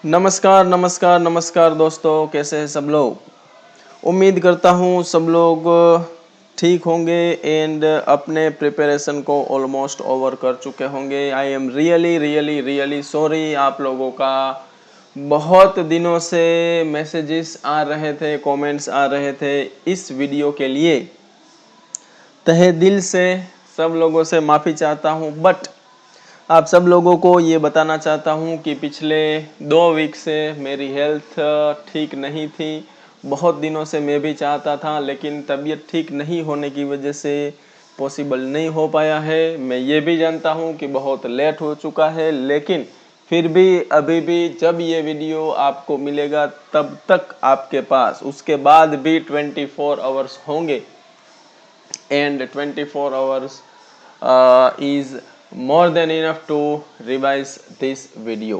नमस्कार नमस्कार नमस्कार दोस्तों, कैसे हैं सब लोग। उम्मीद करता हूँ सब लोग ठीक होंगे एंड अपने प्रिपरेशन को ऑलमोस्ट ओवर कर चुके होंगे। I am really really really sorry. आप लोगों का बहुत दिनों से मैसेजेस आ रहे थे, कमेंट्स आ रहे थे इस वीडियो के लिए। तहे दिल से सब लोगों से माफ़ी चाहता हूँ, बट आप सब लोगों को ये बताना चाहता हूँ कि पिछले 2 वीक से मेरी हेल्थ ठीक नहीं थी। बहुत दिनों से मैं भी चाहता था, लेकिन तबीयत ठीक नहीं होने की वजह से पॉसिबल नहीं हो पाया है। मैं ये भी जानता हूँ कि बहुत लेट हो चुका है, लेकिन फिर भी अभी भी जब ये वीडियो आपको मिलेगा तब तक आपके पास उसके बाद भी 24 आवर्स होंगे and 24 hours is more than enough to revise this video।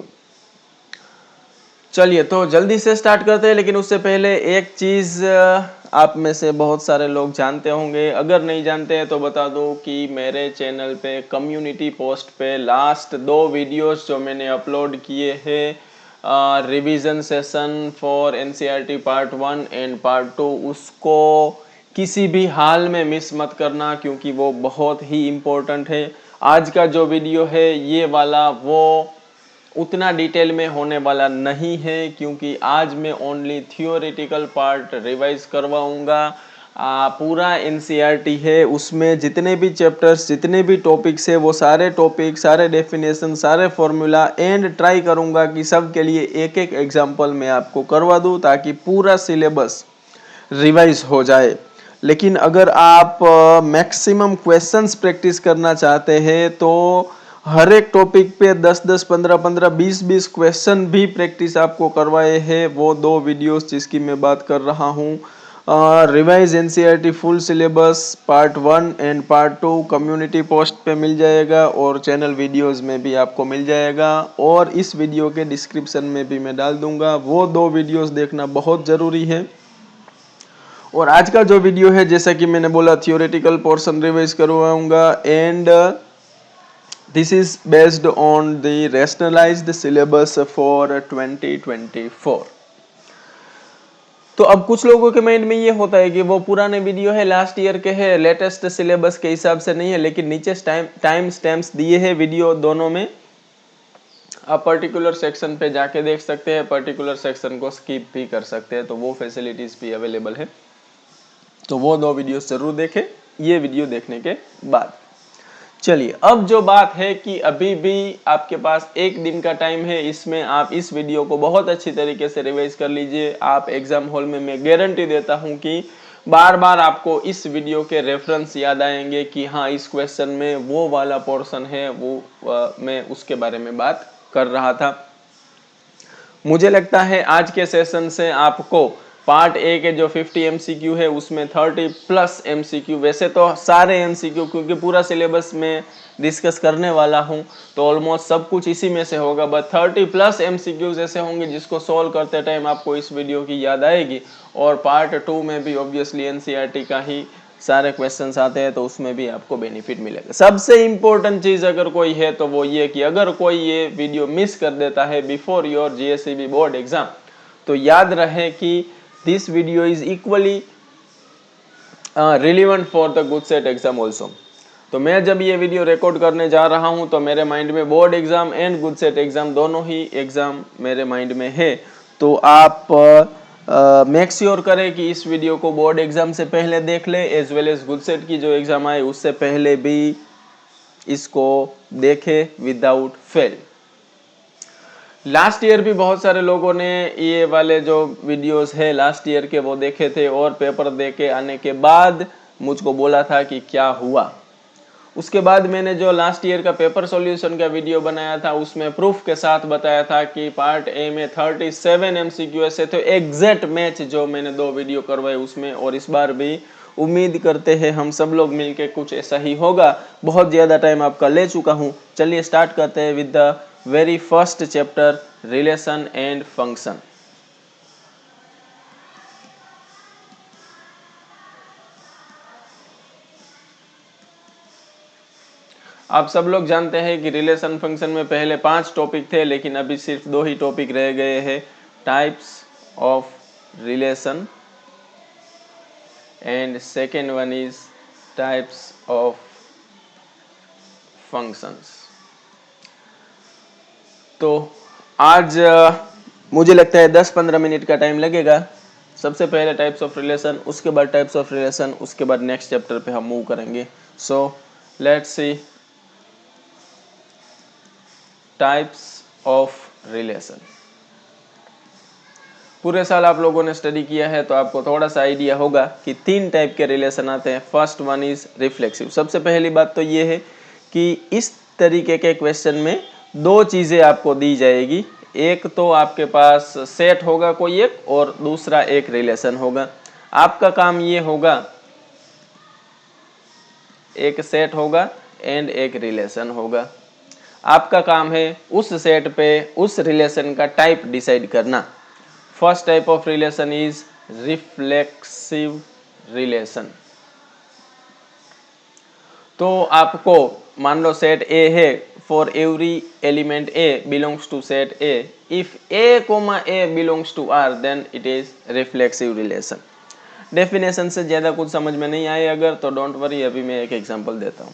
चलिए तो जल्दी से स्टार्ट करते हैं, लेकिन उससे पहले एक चीज़ आप में से बहुत सारे लोग जानते होंगे, अगर नहीं जानते हैं तो बता दूं कि मेरे चैनल पे कम्युनिटी पोस्ट पे लास्ट 2 वीडियोस जो मैंने अपलोड किए हैं revision session for NCERT part 1 and part 2, उसको किसी भी हाल में मिस मत करना, क्योंकि वो बहुत ही इम्पोर्टेंट है। आज का जो वीडियो है ये वाला वो उतना डिटेल में होने वाला नहीं है, क्योंकि आज मैं ओनली थियोरेटिकल पार्ट रिवाइज करवाऊंगा। पूरा एनसीईआरटी है, उसमें जितने भी चैप्टर्स जितने भी टॉपिक्स है वो सारे टॉपिक, सारे डेफिनेशन, सारे फॉर्मूला एंड ट्राई करूंगा कि सब के लिए एक एक एग्जाम्पल मैं आपको करवा दूं, ताकि पूरा सिलेबस रिवाइज हो जाए। लेकिन अगर आप मैक्सिमम क्वेश्चंस प्रैक्टिस करना चाहते हैं तो हर एक टॉपिक पे 10-10, 15-15, 20-20 क्वेश्चन भी प्रैक्टिस आपको करवाए हैं वो 2 वीडियोस जिसकी मैं बात कर रहा हूँ। Revise NCERT full syllabus part 1 and part 2 community post पे मिल जाएगा और चैनल वीडियोस में भी आपको मिल जाएगा, और इस वीडियो के डिस्क्रिप्शन में भी मैं डाल दूंगा। वो 2 वीडियोस देखना बहुत ज़रूरी है। और आज का जो वीडियो है, जैसा कि मैंने बोला, थियोरेटिकल पोर्शन रिवाइज करवाऊंगा and this is based on the rationalised syllabus for 2024। तो अब कुछ लोगों के माइंड में ये होता है कि वो पुराने वीडियो है, लास्ट ईयर के है, लेटेस्ट सिलेबस के हिसाब से नहीं है, लेकिन नीचे टाइम स्टैम्प्स दिए हैं वीडियो दोनों में। आप पर्टिकुलर सेक्शन पे जाके देख सकते हैं, पर्टिकुलर सेक्शन को स्किप भी कर सकते हैं, तो वो फैसिलिटीज भी अवेलेबल है। तो वो 2 वीडियो जरूर देखें ये वीडियो देखने के बाद। चलिए, अब जो बात है कि अभी भी आपके पास एक दिन का टाइम है, इसमें आप इस वीडियो को बहुत अच्छी तरीके से रिवाइज कर लीजिए। आप एग्जाम हॉल में मैं गारंटी देता हूं कि बार बार आपको इस वीडियो के रेफरेंस याद आएंगे कि हाँ, इस क्वेश्चन में वो वाला पोर्शन है, वो मैं उसके बारे में बात कर रहा था। मुझे लगता है आज के सेशन से आपको पार्ट ए के जो 50 एमसीक्यू है उसमें 30+ एमसीक्यू, वैसे तो सारे एमसीक्यू क्योंकि पूरा सिलेबस में डिस्कस करने वाला हूं तो ऑलमोस्ट सब कुछ इसी में से होगा, बट 30+ एमसीक्यूज ऐसे होंगे जिसको सॉल्व करते टाइम आपको इस वीडियो की याद आएगी। और पार्ट 2 में भी ऑब्वियसली एनसीईआरटी का ही सारे क्वेश्चंस आते हैं, तो उसमें भी आपको बेनिफिट मिलेगा। सबसे इंपॉर्टेंट चीज अगर कोई है तो वो ये कि अगर कोई ये वीडियो मिस कर देता है बिफोर योर जीएसईबी बोर्ड एग्जाम, तो याद रहे कि this video is equally relevant for the good set exam also. तो मैं जब ये वीडियो रिकॉर्ड करने जा रहा हूं तो मेरे माइंड में board exam and good set exam दोनों ही एग्जाम मेरे माइंड में है। तो आप मेक श्योर करें कि इस वीडियो को बोर्ड एग्जाम से पहले देख ले, as well as good set की जो एग्जाम आए उससे पहले भी इसको देखे विदाउट फेल। लास्ट ईयर भी बहुत सारे लोगों ने ये वाले जो वीडियोस है लास्ट ईयर के वो देखे थे और पेपर दे के आने के बाद मुझको बोला था कि क्या हुआ। उसके बाद मैंने जो लास्ट ईयर का पेपर सॉल्यूशन का वीडियो बनाया था उसमें प्रूफ के साथ बताया था कि पार्ट ए में 37 एमसीक्यू ऐसे थे, एग्जैक्ट मैच जो मैंने 2 वीडियो करवाए उसमें। और इस बार भी उम्मीद करते हैं हम सब लोग मिलके कुछ ऐसा ही होगा। बहुत ज़्यादा टाइम आपका ले चुका हूँ, चलिए स्टार्ट करते हैं with the very first chapter, relation and function. आप सब लोग जानते हैं कि रिलेशन फंक्शन में पहले 5 टॉपिक थे, लेकिन अभी सिर्फ 2 ही टॉपिक रह गए हैं, types of relation and second one is types of functions. तो आज मुझे लगता है 10-15 मिनट का टाइम लगेगा। सबसे पहले टाइप्स ऑफ रिलेशन, उसके बाद टाइप्स ऑफ रिलेशन, उसके बाद नेक्स्ट चैप्टर पे हम मूव करेंगे। So let's see types of relation. पूरे साल आप लोगों ने स्टडी किया है तो आपको थोड़ा सा आइडिया होगा कि 3 टाइप के रिलेशन आते हैं। First one is reflexive. सबसे पहली बात तो ये है कि इस तरीके के क्वेश्चन में 2 चीज़ें आपको दी जाएगी। एक तो आपके पास सेट होगा कोई एक, और दूसरा एक रिलेशन होगा। आपका काम ये होगा, एक सेट होगा एंड एक रिलेशन होगा। आपका काम है उस सेट पे उस रिलेशन का टाइप डिसाइड करना। First type of relation is reflexive relation. तो आपको मान लो सेट ए है, for every element a belongs to set A, if a comma a belongs to R then it is reflexive relation. Definition से ज्यादा कुछ समझ में नहीं आए अगर, तो डोंट वरी, अभी मैं एक एग्जांपल देता हूँ।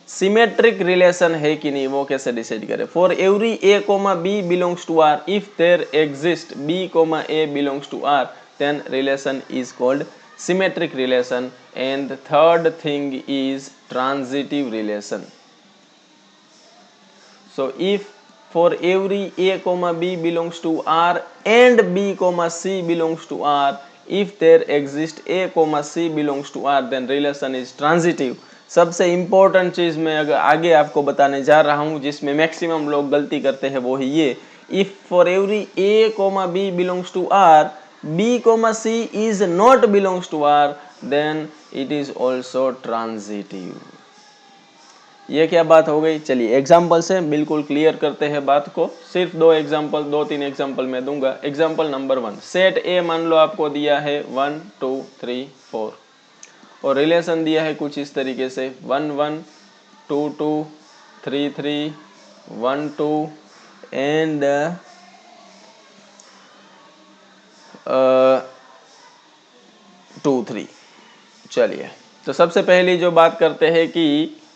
सिमेट्रिक रिलेशन है कि नहीं वो कैसे डिसाइड करें। For every a comma b belongs to R, if there exist b comma a belongs to R, then relation is called symmetric relation. And the third thing is transitive relation. So if for every a comma b belongs to r and b comma c belongs to r, if there exist a comma c belongs to r, then relation is transitive. सबसे important चीज मैं अगर आगे आपको बताने जा रहा हूं जिसमें मैक्सिमम लोग गलती करते हैं वो ही ये, if for every a comma b belongs to r, b comma c is not belongs to r, then it is also transitive. ये क्या बात हो गई? चलिए एग्जाम्पल से बिल्कुल क्लियर करते हैं बात को। सिर्फ 2-3 एग्जाम्पल मैं दूंगा। एग्जाम्पल नंबर 1, सेट ए मान लो आपको दिया है 1 2 3 4 और रिलेशन दिया है कुछ इस तरीके से 1 1 2 2 3 3 1 2 एंड 2 3। चलिए तो सबसे पहली जो बात करते हैं कि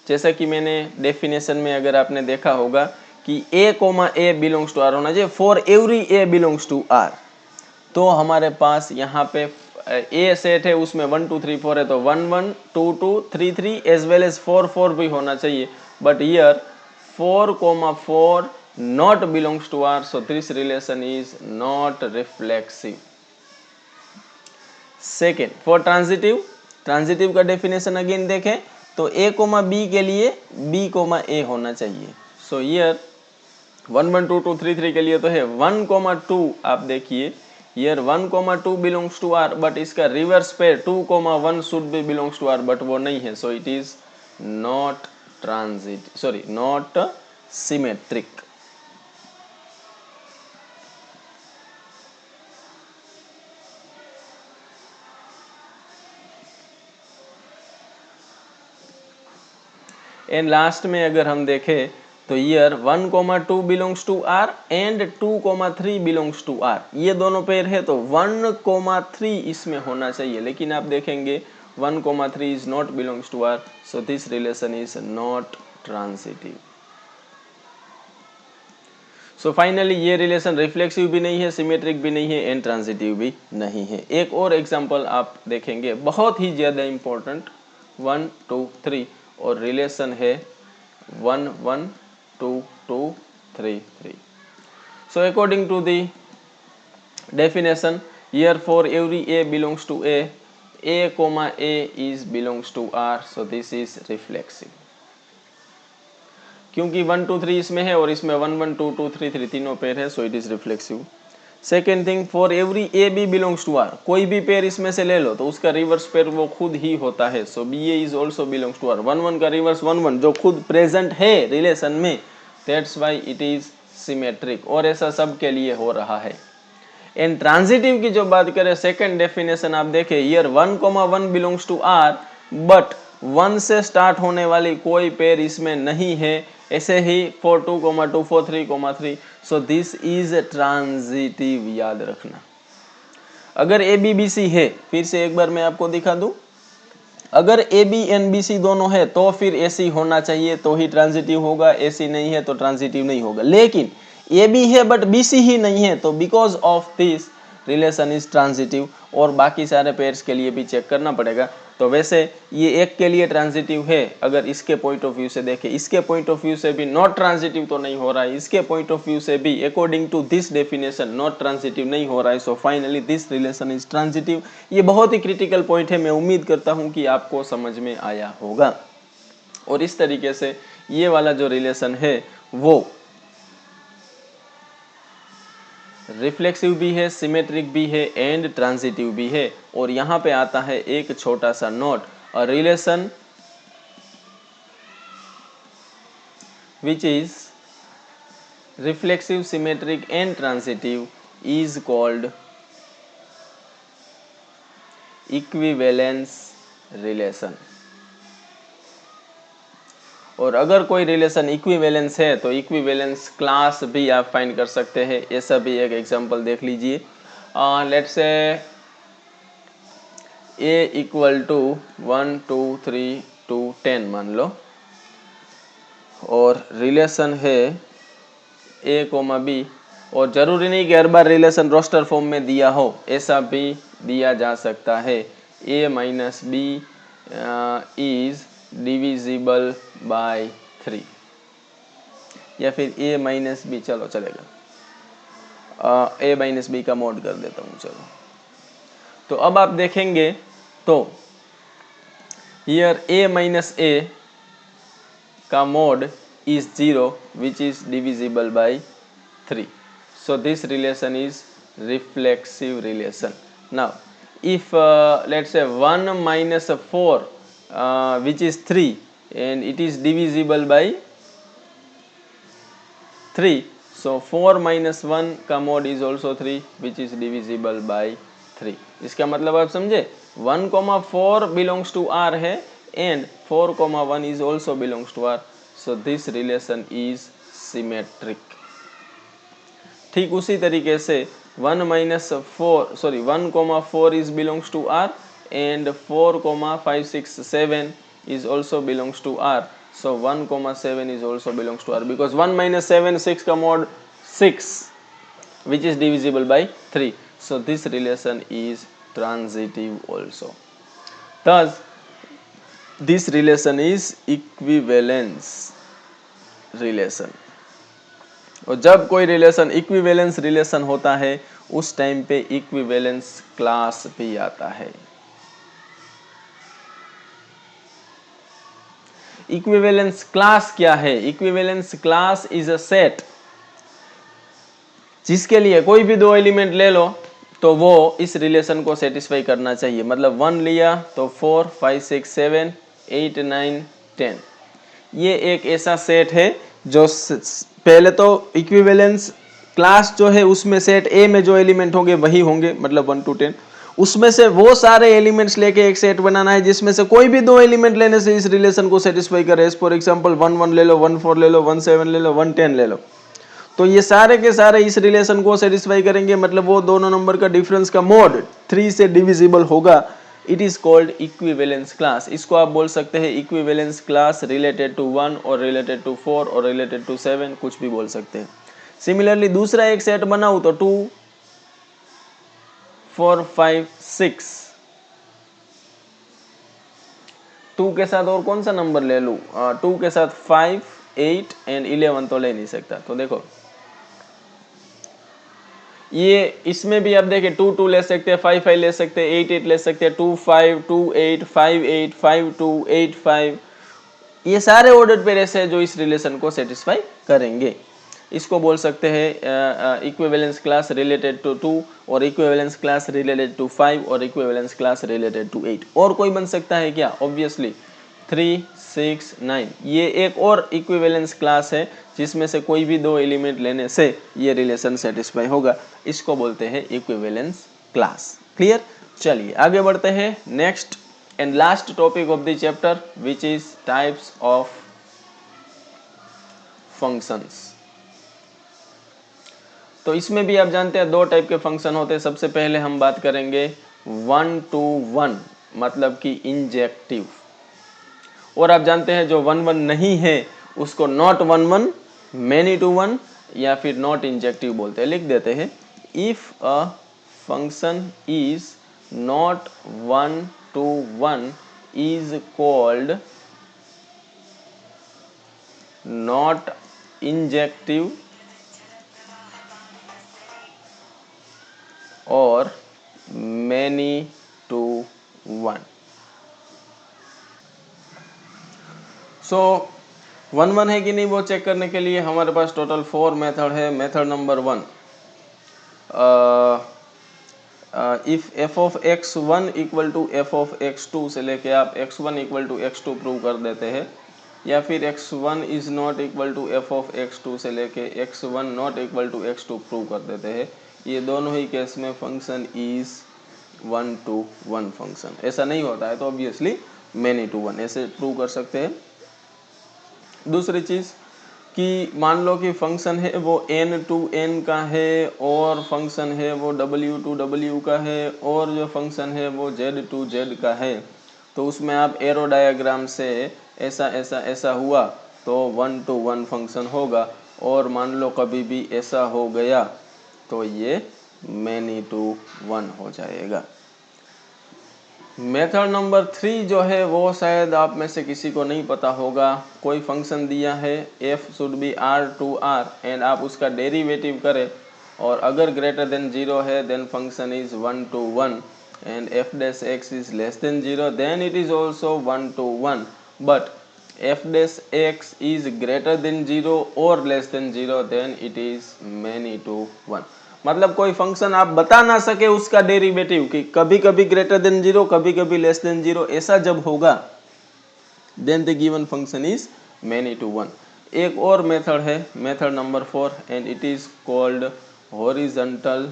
जैसा कि मैंने डेफिनेशन में अगर आपने देखा होगा कि a comma a belongs to R होना चाहिए, for every a belongs to R. तो हमारे पास यहाँ पे ए सेट है, उसमें 1 2 3 4 है, तो 1 1 2 2 3 3 एज वेल एज 4 4 भी होना चाहिए। But here 4 comma 4 not belongs to R, so this relation is not reflexive. Second, for transitive, transitive का डेफिनेशन अगेन देखें तो a कोमा बी के लिए b कोमा ए होना चाहिए। सो हियर 1 1 2 2 3 3 के लिए तो है 1 कोमा 2। आप देखिए here 1 comma 2 belongs to R, but इसका reverse pair 2 comma 1 should be belongs to R, but वो नहीं है। So it is not not symmetric. And last में अगर हम देखें तो ईयर 1 comma 2 belongs to R and 2 comma 3 belongs to R, ये दोनों पेयर है तो 1 कोमा 3 इसमें होना चाहिए, लेकिन आप देखेंगे 1 comma 3 is not belongs to R, so this relation is not transitive. So finally ये रिलेशन रिफ्लेक्सिव भी नहीं है, सिमेट्रिक भी नहीं है एंड ट्रांजिटिव भी नहीं है। एक और एग्जांपल आप देखेंगे बहुत ही ज्यादा इंपॉर्टेंट, 1 2 3 और रिलेशन है 1 1 2 2 3 3। So according to the definition, here for every a belongs to a comma a is belongs to r, so this is reflexive। क्योंकि 1 2 3 इसमें है और इसमें 1 1 2 2 3 3 तीनों पेयर है, so it is reflexive. Second thing, for every a b belongs to R, कोई भी pair इसमें से ले लो तो उसका रिवर्स पेयर वो खुद ही होता है, so B A is also belongs to R. 1 1 का रिवर्स 1 1 जो खुद प्रेजेंट है रिलेशन में, that's why it is symmetric, और ऐसा सब के लिए हो रहा है। एंड ट्रांजिटिव की जो बात करें, सेकेंड डेफिनेशन आप देखें, here 1 comma 1 belongs to R but 1 से स्टार्ट होने वाली कोई पेयर इसमें नहीं है। ऐसे ही for 2, 2 for 3, 3, so this is transitive, याद रखना। अगर ए बी बी सी है, फिर से एक बार मैं आपको दिखा दूं, अगर a b and b c दोनों है तो फिर ए सी होना चाहिए, तो ही ट्रांजिटिव होगा। ए सी नहीं है तो ट्रांजिटिव नहीं होगा। लेकिन ए बी है बट बी सी ही नहीं है, तो because of this relation is transitive. और बाकी सारे पेयर्स के लिए भी चेक करना पड़ेगा। तो वैसे ये एक के लिए ट्रांजिटिव है, अगर इसके पॉइंट ऑफ व्यू से देखें, इसके पॉइंट ऑफ व्यू से भी नॉट ट्रांजिटिव तो नहीं हो रहा है, इसके पॉइंट ऑफ व्यू से भी according to this definition not transitive नहीं हो रहा है। So finally this relation is transitive. ये बहुत ही क्रिटिकल पॉइंट है, मैं उम्मीद करता हूं कि आपको समझ में आया होगा। और इस तरीके से ये वाला जो रिलेशन है वो रिफ्लेक्सिव भी है, सिमेट्रिक भी है एंड ट्रांजिटिव भी है। और यहां पे आता है एक छोटा सा note, a relation which is reflexive, symmetric and transitive is called equivalence relation. और अगर कोई रिलेशन इक्विवेलेंस है तो इक्विवेलेंस क्लास भी आप फाइंड कर सकते हैं। ऐसा भी एक एग्जांपल देख लीजिए। Let's say A equal to 1 2 3 2 10 मान लो, और रिलेशन है ए कोमा बी। और जरूरी नहीं कि हर बार रिलेशन रोस्टर फॉर्म में दिया हो, ऐसा भी दिया जा सकता है। A minus B is divisible by 3, या फिर ए माइनस बी, चलो चलेगा, ए माइनस बी का मोड कर देता हूँ। चलो, तो अब आप देखेंगे तो हियर ए माइनस ए का mode is 0 which is divisible by 3. So this relation is reflexive relation. Now if let's say 1 minus 4 which is 3 and it is divisible by 3, so 4 minus 1 का mode is also 3 which is divisible by 3. इसका मतलब आप समझे, 1,4 belongs to R है and 4,1 is also belongs to R. So this relation is symmetric. ठीक उसी तरीके से 1 minus 4 sorry 1,4 is belongs to R and 4,5 6 7 is also belongs to R. So 1,7 is also belongs to R because 1 minus 7 6 का mod 6 which is divisible by 3. So this relation is transitive also. Thus this relation is equivalence relation. और जब कोई relation equivalence relation होता है उस time पे equivalence class भी आता है। इक्विवेलेंस क्लास क्या है? Equivalence class is a set जिसके लिए कोई भी दो एलिमेंट ले लो तो वो इस रिलेशन को सेटिस्फाई करना चाहिए। मतलब 1 लिया तो 4 5 6 7 8 9 10, ये एक ऐसा सेट है जो पहले तो इक्विवेलेंस क्लास जो है उसमें सेट ए में जो एलिमेंट होंगे वही होंगे, मतलब 1 to 10। उसमें से वो सारे एलिमेंट्स लेके एक सेट बनाना है जिसमें से कोई भी दो एलिमेंट लेने से इस रिलेशन को सेटिस्फाई करे। फॉर एग्जांपल 1 1 ले लो, 1 4 ले लो, 1 7 ले लो, 1 10 ले लो, तो ये सारे के सारे इस रिलेशन को सेटिस्फाई करेंगे। मतलब वो दोनों नंबर का डिफरेंस का मोड 3 से डिविजिबल होगा। It is called equivalence class. इसको आप बोल सकते हैं इक्विवेलेंस क्लास रिलेटेड टू 1 और रिलेटेड टू 4 और रिलेटेड टू 7, कुछ भी बोल सकते हैं। सिमिलरली दूसरा एक सेट बनाऊं तो 2 4 5 6, 2 के साथ और कौन सा नंबर ले लूं? 2 के साथ 5 8 एंड 11 तो ले नहीं सकता। तो देखो ये इसमें भी आप देखें 2 2 ले सकते हैं, 5 5 ले सकते हैं, 8 8 ले सकते हैं, 2 5 2 8 5 8 5 2 8 5, ये सारे ऑर्डर पेयर ऐसे हैं जो इस रिलेशन को सेटिस्फाई करेंगे। इसको बोल सकते हैं इक्विवेलेंस क्लास रिलेटेड टू 2 और इक्विवेलेंस क्लास रिलेटेड टू 5 और इक्विवेलेंस क्लास रिलेटेड टू 8। और कोई बन सकता है क्या? ऑब्वियसली 3 6 9, ये एक और इक्विवेलेंस क्लास है जिसमें से कोई भी दो एलिमेंट लेने से ये रिलेशन सेटिस्फाई होगा। इसको बोलते हैं इक्विवेलेंस क्लास। क्लियर? चलिए आगे बढ़ते हैं next and last topic of the chapter, which is types of functions. तो इसमें भी आप जानते हैं दो टाइप के फंक्शन होते हैं। सबसे पहले हम बात करेंगे 1 to 1 मतलब कि इंजेक्टिव, और आप जानते हैं जो 1 1 नहीं है उसको नॉट 1 1, मैनी टू 1 या फिर नॉट इंजेक्टिव बोलते हैं। लिख देते हैं, if a function is not 1 to 1 is called not injective और many to 1। सो 1 1 है कि नहीं वो चेक करने के लिए हमारे पास टोटल 4 मेथड है। Method number 1, if f of x1 equal to f of x2 से लेके आप x1 equal to x2 prove कर देते हैं, या फिर x1 is not equal to f of x2 से लेके x1 not equal to x2 prove कर देते हैं। ये दोनों ही केस में फंक्शन इज 1 to 1 फंक्शन। ऐसा नहीं होता है तो ऑब्वियसली मैनी टू 1 ऐसे प्रूव कर सकते हैं। दूसरी चीज कि मान लो कि फंक्शन है वो n to n का है और फंक्शन है वो w to w का है और जो फंक्शन है वो z to z का है, तो उसमें आप एरो डायग्राम से ऐसा ऐसा ऐसा हुआ तो 1 to 1 फंक्शन होगा, और मान लो कभी भी ऐसा हो गया तो ये मैनी टू 1 हो जाएगा। मेथड नंबर 3 जो है वो शायद आप में से किसी को नहीं पता होगा। कोई फंक्शन दिया है f should be r to r and आप उसका डेरिवेटिव करें और अगर ग्रेटर देन 0 है then function is 1 to 1 and f dash x is less than 0 then it is also 1 to 1, but f dash x is greater than 0 और less than 0 then it is many to 1। मतलब कोई function आप बता ना सके उसका derivative कि कभी कभी ग्रेटर देन 0 कभी कभी लेस देन 0, ऐसा जब होगा then the given function is many to 1। एक और मेथड है, method number 4, and it is called horizontal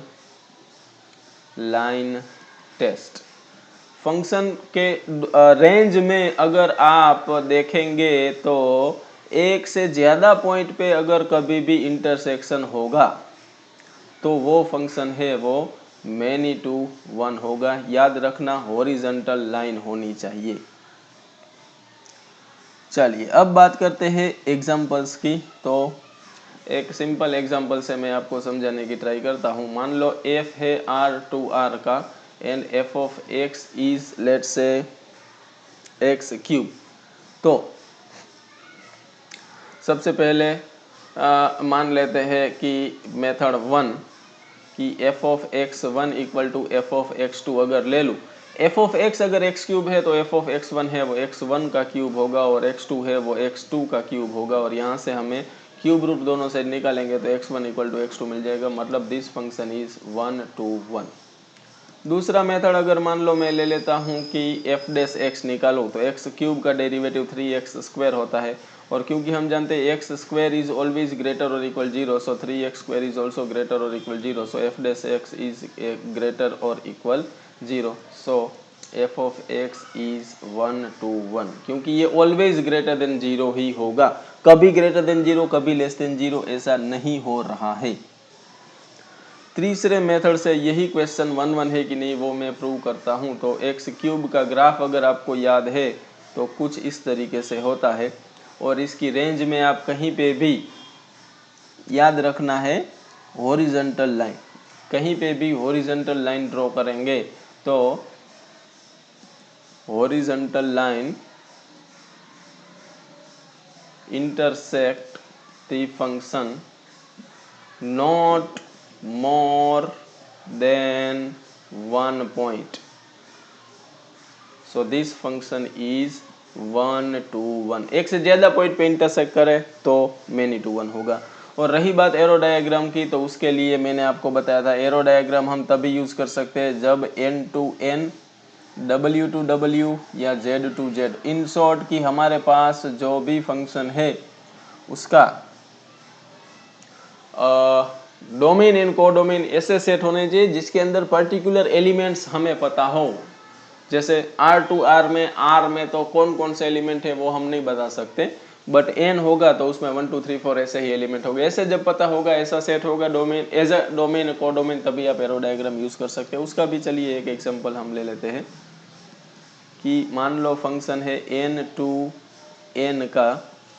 line test. Function के रेंज में अगर आप देखेंगे तो एक से ज्यादा पॉइंट पे अगर कभी भी इंटरसेक्शन होगा तो वो फंक्शन है वो मैनी टू 1 होगा। याद रखना हॉरिजॉन्टल लाइन होनी चाहिए। चलिए अब बात करते हैं एग्जांपल्स की। तो एक सिंपल एग्जांपल से मैं आपको समझाने की ट्राई करता हूँ। मान लो f है r to r का and f of x is let's say x cube. तो सबसे पहले मान लेते हैं कि मेथड 1 कि f of x1 equal to f of x2 अगर ले लूँ, f ऑफ x अगर x क्यूब है तो f ऑफ x1 है वो x1 का क्यूब होगा और x2 है वो x2 का क्यूब होगा, और यहाँ से हमें क्यूब रूट दोनों साइड निकालेंगे तो x1 इक्वल टू x2 मिल जाएगा। मतलब दिस फंक्शन इज 1 to 1। दूसरा मेथड अगर मान लो मैं ले लेता हूँ कि f डैश x निकालो तो x क्यूब का डेरिवेटिव 3x स्क्वायर होता है, और क्योंकि हम जानते हैं x square is always greater और equal 0 so 3x square is also greater और equal 0 so f dash x is greater और equal 0 so f of x is 1 to 1, क्योंकि ये ऑलवेज ग्रेटर देन 0 ही होगा, कभी ग्रेटर देन 0 कभी less than 0 ऐसा नहीं हो रहा है। तीसरे मेथड से यही क्वेश्चन 1 1 है कि नहीं वो मैं प्रूव करता हूँ। तो एक्स क्यूब का ग्राफ अगर आपको याद है तो कुछ इस तरीके से होता है, और इसकी रेंज में आप कहीं पे भी याद रखना है हॉरिजॉन्टल लाइन, कहीं पे भी हॉरिजॉन्टल लाइन ड्रॉ करेंगे तो horizontal line intersect the function not more than 1 point, so this function is 1 to 1। एक से ज्यादा पॉइंट पे इंटरसेक्ट करे तो मैनी टू 1 होगा। और रही बात एरो डायग्राम की, तो उसके लिए मैंने आपको बताया था एरो डायग्राम हम तभी यूज कर सकते हैं जब n to n, w to w या z to z। In short की हमारे पास जो भी फंक्शन है उसका डोमेन एंड कोडोमेन ऐसे सेट होने चाहिए जिसके अंदर पर्टिकुलर एलिमेंट्स हमें पता हो। जैसे R में तो कौन कौन से एलिमेंट है वो हम नहीं बता सकते, बट n होगा तो उसमें 1 2 3 4 ऐसे ही एलिमेंट होंगे। ऐसे जब पता होगा, ऐसा सेट होगा डोमेन एज अ डोमेन को डोमेन, तभी आप एरो डायग्राम यूज कर सकते हैं। उसका भी चलिए एक एग्जांपल हम ले लेते हैं कि मान लो फंक्शन है n टू n का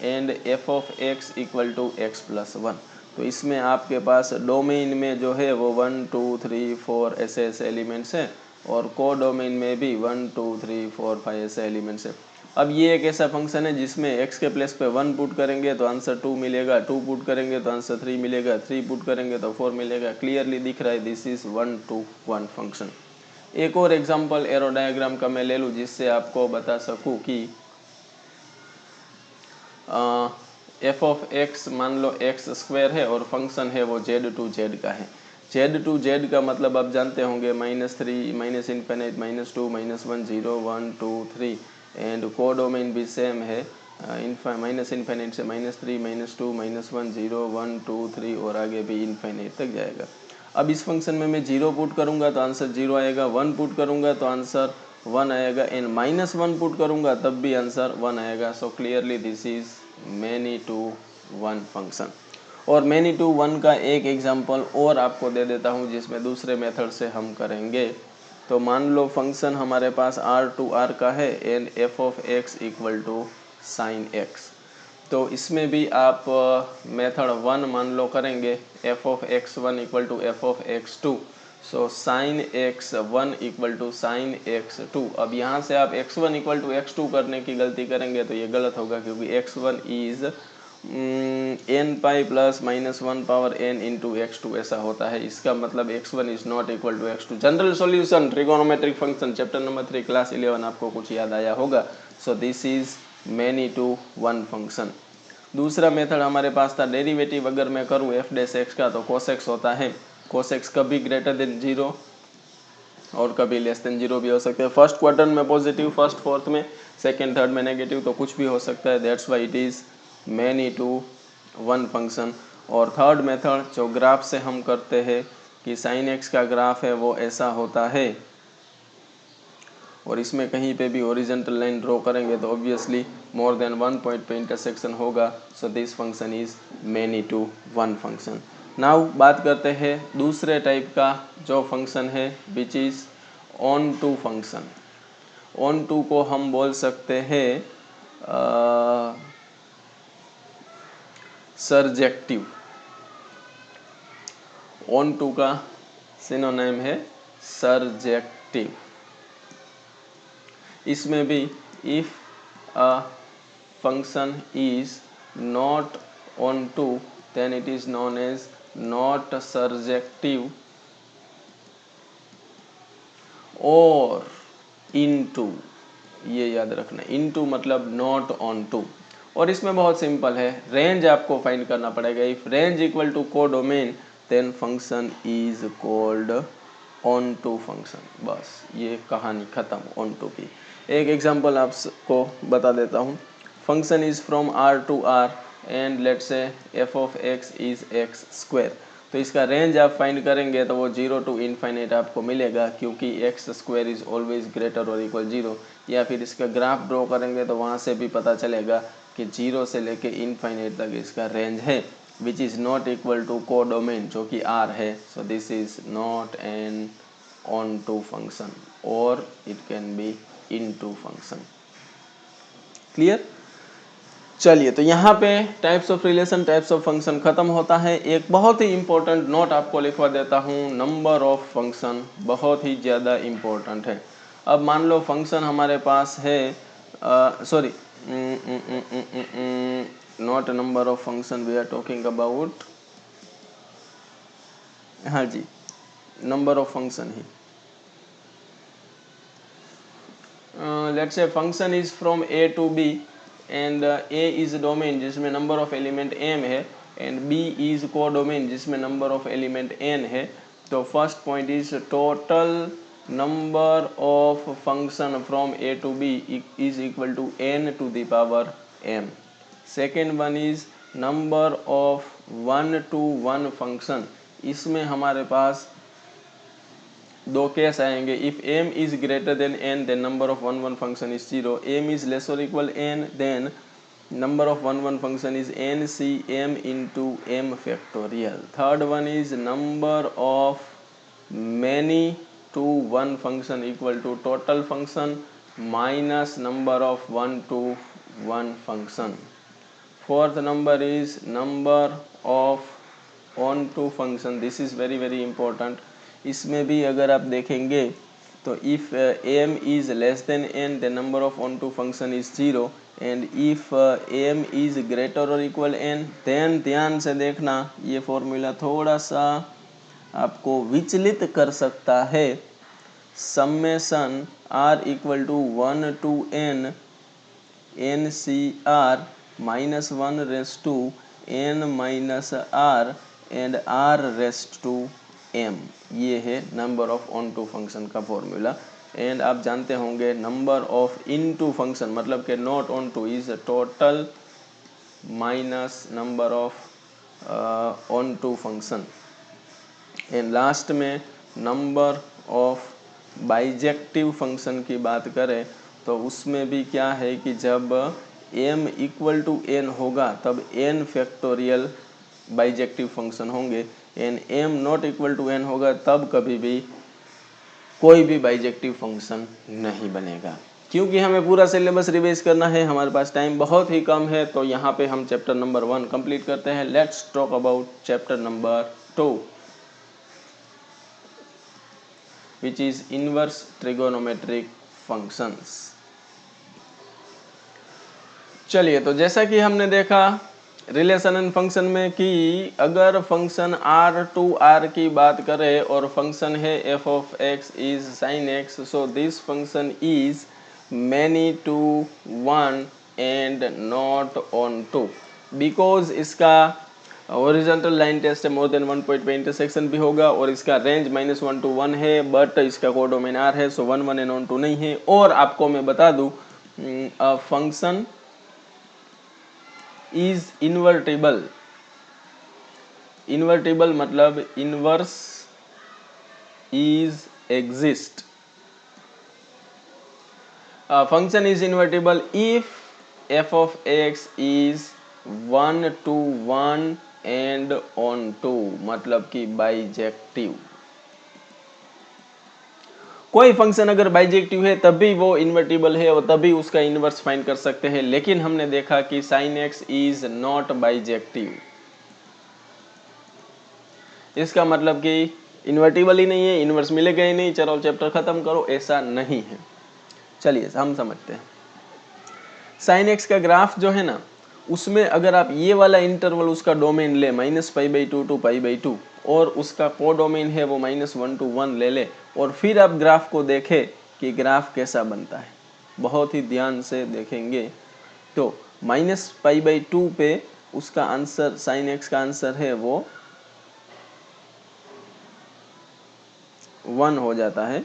and f of x equal to x plus 1। तो इसमें आपके पास डोमेन में जो है वो 1 2 3 4 ऐसे ऐसे एलिमेंट्स हैं, और को डोमेन में भी 1 2 3 4 5 ऐसे एलिमेंट्स हैं। अब ये एक ऐसा फंक्शन है जिसमें x के प्लेस पे 1 पुट करेंगे तो आंसर 2 मिलेगा, 2 पुट करेंगे तो आंसर 3 मिलेगा, 3 पुट करेंगे तो 4 मिलेगा। क्लियरली दिख रहा है दिस इज 1 to 1 फंक्शन। एक और एग्जांपल एरो डायग्राम का मैं ले लूँ जिससे आपको बता सकूँ कि एफ ऑफ एक्स मान लो एक्स स्क्वायर है और फंक्शन है वो जेड टू जेड का है। जेड टू जेड का मतलब आप जानते होंगे -3 माइनस इन्फिनिट -2 -1 0 1 2 3, एंड कोडोमेन भी सेम है, माइनस इन्फिनिट से -3 -2 -1 0 1 2 3 और आगे भी इन्फिनिट तक जाएगा। अब इस फंक्शन में मैं 0 पुट करूंगा तो आंसर 0 आएगा, 1 पुट करूंगा तो आंसर 1 आएगा, एंड -1 पुट करूंगा तब भी आंसर 1 आएगा। So clearly this is many to 1 function. और मैनी टू 1 का एक एग्जांपल और आपको दे देता हूं जिसमें दूसरे मेथड से हम करेंगे। तो मान लो फंक्शन हमारे पास R का है and f of x equal to sine x. तो इसमें भी आप मेथड 1 मान लो करेंगे, f of x1 equal to f of x2। So sine x1 equal to sine x2। अब यहाँ से आप x1 इक्वल टू x2 करने की गलती करेंगे तो ये गलत होगा, क्योंकि x1 is n pi plus -1 power n into x2 ऐसा होता है। इसका मतलब x1 is not equal to x2। General solution trigonometric function chapter number 3 class 11 आपको कुछ याद आया होगा। So this is many to 1 function. दूसरा मेथड हमारे पास था डेरिवेटिव अगर मैं करूँ एफ डैश एक्स का तो cos x होता है। cos x कभी ग्रेटर देन 0 और कभी लेस देन 0 भी हो सकते हैं। फर्स्ट क्वार्टर में पॉजिटिव, फर्स्ट फोर्थ में, सेकेंड थर्ड में नेगेटिव, तो कुछ भी हो सकता है। That's why it is many to 1 function. और थर्ड मेथड जो ग्राफ से हम करते हैं कि साइन एक्स का ग्राफ है वो ऐसा होता है, और इसमें कहीं पे भी हॉरिजॉन्टल लाइन ड्रॉ करेंगे तो ऑब्वियसली मोर देन 1 पॉइंट पे इंटरसेक्शन होगा। So this function is many to 1 function. Now बात करते हैं दूसरे टाइप का जो फंक्शन है which is onto function. Onto को हम बोल सकते हैं सरजेक्टिव। ऑन टू का सिनोनिम है सरजेक्टिव। इसमें भी if a function is not onto then it is known as not surjective और इनटू। ये याद रखना, इनटू मतलब नॉट ऑन टू। और इसमें बहुत सिंपल है, रेंज आपको फाइंड करना पड़ेगा। If range equal to codomain then function is called onto function. बस ये कहानी खत्म ऑन टू की। एक एग्जांपल आपको बता देता हूँ। Function is from R to R and let's say f of x is x square. तो इसका रेंज आप फाइंड करेंगे तो वो 0 टू इनफाइनाइट आपको मिलेगा, क्योंकि x square is always greater और इक्वल 0। या फिर इसका ग्राफ ड्रॉ करेंगे तो वहाँ से भी पता चलेगा कि 0 से लेके इनफाइनाइट तक इसका रेंज है, which is not equal to codomain जो कि R है। So this is not an onto function और it can be into function. Clear? चलिए, तो यहाँ पे types of relation, types of function खत्म होता है। एक बहुत ही इंपॉर्टेंट नोट आपको लिखवा देता हूँ, नंबर ऑफ फंक्शन बहुत ही ज़्यादा इम्पोर्टेंट है। अब मान लो फंक्शन हमारे पास है, sorry, not number of function we are talking about, हाँ जी, नंबर ऑफ फंक्शन ही। Let's say function is from A to B and A is domain जिसमें नंबर ऑफ एलिमेंट m है, and b is codomain जिसमें number of element n है। तो first point is total number of function from a to b is equal to n to the power m। Second one is number of 1 to 1 function. इसमें हमारे पास दो case आएंगे। If m is greater than n then number of one one function is 0, m is less और equal n then number of one function is NCM into m factorial. Third one is number of many to one function equal to total function minus number of one to one function. Fourth number is number of on to function. This is very very important. इसमें भी अगर आप देखेंगे तो if m is less than n the number of on to function is 0 and if m is greater or equal n then ध्यान से देखना ये फॉर्मूला थोड़ा सा आपको विचलित कर सकता है। Summation r equal to 1 to n NCR minus 1 raised to n minus r and r raised to m, ये है number of onto function का फॉर्मूला। एंड आप जानते होंगे number of into function मतलब कि not onto is total minus number of onto function. And last में number of bijective function की बात करें तो उसमें भी क्या है कि जब m इक्वल टू n होगा तब n फैक्टोरियल बाइजेक्टिव फंक्शन होंगे and m not equal to n होगा तब कभी भी कोई भी बाइजेक्टिव फंक्शन नहीं बनेगा। क्योंकि हमें पूरा सिलेबस रिवाइज करना है, हमारे पास टाइम बहुत ही कम है, तो यहाँ पे हम चैप्टर नंबर 1 कंप्लीट करते हैं। Let's talk about chapter number 2 which is inverse trigonometric functions। चलिए, तो जैसा कि हमने देखा रिलेशन एंड फंक्शन में कि अगर फंक्शन r टू r की बात करें और फंक्शन है f of x is sin x, so this function is many to one and not onto. Because इसका ओरिजेंटल लाइन टेस्ट है, मोर देन वन पॉइंट पे इंटरसेक्शन भी होगा और इसका रेंज -1 to 1 है, बट इसका कोडोमेन r है, सो 1 1 एंड ऑन टू नहीं है। और आपको मैं बता दूं फंक्शन इज इन्वर्टिबल। इन्वर्टिबल मतलब inverse is exist. Function is invertible if f of x is 1 to 1 and onto मतलब कि बाइजेक्टिव। कोई फंक्शन अगर बाइजेक्टिव है तब भी वो इन्वर्टिबल है और तभी उसका इनवर्स फाइंड कर सकते हैं। लेकिन हमने देखा कि sin x is not bijective, इसका मतलब कि इन्वर्टिबल ही नहीं है, इनवर्स मिलेगा ही नहीं, चलो चैप्टर खत्म करो, ऐसा नहीं है। चलिए हम समझते हैं। sin x का ग्राफ जो है ना, उसमें अगर आप ये वाला इंटरवल उसका डोमेन ले -π/2 to π/2 और उसका कोडोमेन है वो -1 to 1 ले ले और फिर आप ग्राफ को देखें कि ग्राफ कैसा बनता है, बहुत ही ध्यान से देखेंगे तो -π/2 पे उसका आंसर sin x का आंसर है वो 1 हो जाता है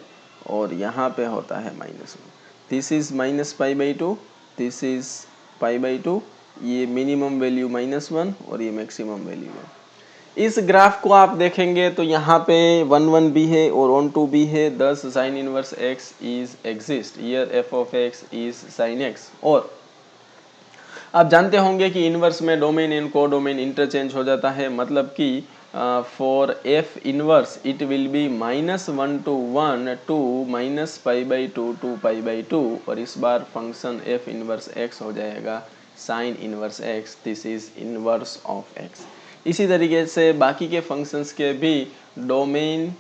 और यहाँ पे होता है -1। दिस इज -π/2, दिस इज π/2, ये मिनिमम वैल्यू -1 और ये मैक्सिमम वैल्यू है। इस ग्राफ को आप देखेंगे तो यहाँ पे 1 1 भी है और ऑन टू भी है, दस sign inverse x is exist, here f of x is sin x। और आप जानते होंगे कि इनवर्स में डोमेन एंड को डोमेन इंटरचेंज हो जाता है, मतलब कि for f inverse it will be -1 to 1 to -π/2 to π/2 और इस बार फंक्शन f इनवर्स x हो जाएगा sign inverse x, this is inverse of x। इसी तरीके से बाकी के फंक्शंस के भी डोमेन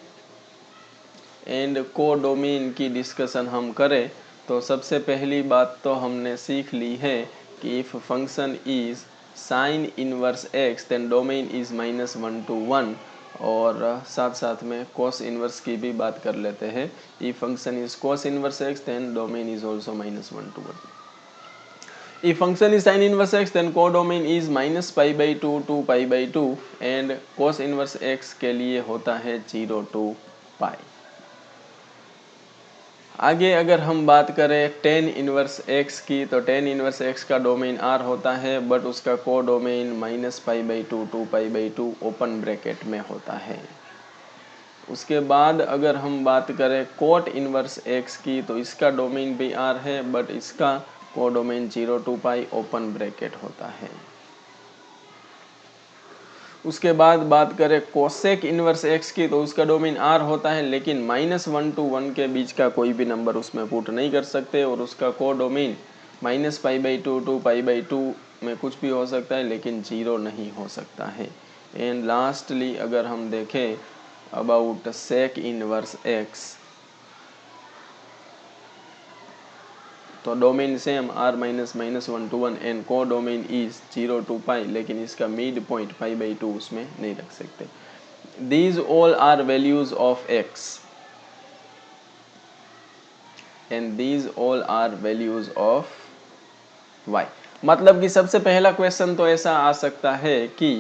एंड को डोमेन की डिस्कशन हम करें तो सबसे पहली बात तो हमने सीख ली है कि if function is sine inverse x then domain is -1 to 1 और साथ साथ में cos इनवर्स की भी बात कर लेते हैं। If function is cos inverse x then domain is also -1 to 1। If function is sin inverse x then codomain is -π/2 to π/2 and cos inverse x के लिए होता है 0 to π। आगे अगर हम बात करें tan इनवर्स x की तो tan इनवर्स x का डोमेन R होता है बट उसका कोडोमेन -π/2 to π/2 ओपन ब्रैकेट में होता है। उसके बाद अगर हम बात करें कोट इनवर्स एक्स की, तो इसका डोमेन भी आर है, बट इसका codomain 0 to pi open bracket होता है। उसके बाद बात करें कोसेक इनवर्स एक्स की, तो उसका डोमेन आर होता है, लेकिन -1 to 1 के बीच का कोई भी नंबर उसमें पुट नहीं कर सकते, और उसका कोडोमेन -π/2 to π/2 में कुछ भी हो सकता है, लेकिन 0 नहीं हो सकता है। एंड लास्टली अगर हम देखें अबाउट सेक इनवर्स एक्स, तो domain same r -1 to 1 and को डोमेन इज 0 to पाई, लेकिन इसका मिड पॉइंट π/2 उसमें नहीं रख सकते। These all are values of x and these all are values of y। मतलब कि सबसे पहला क्वेश्चन तो ऐसा आ सकता है कि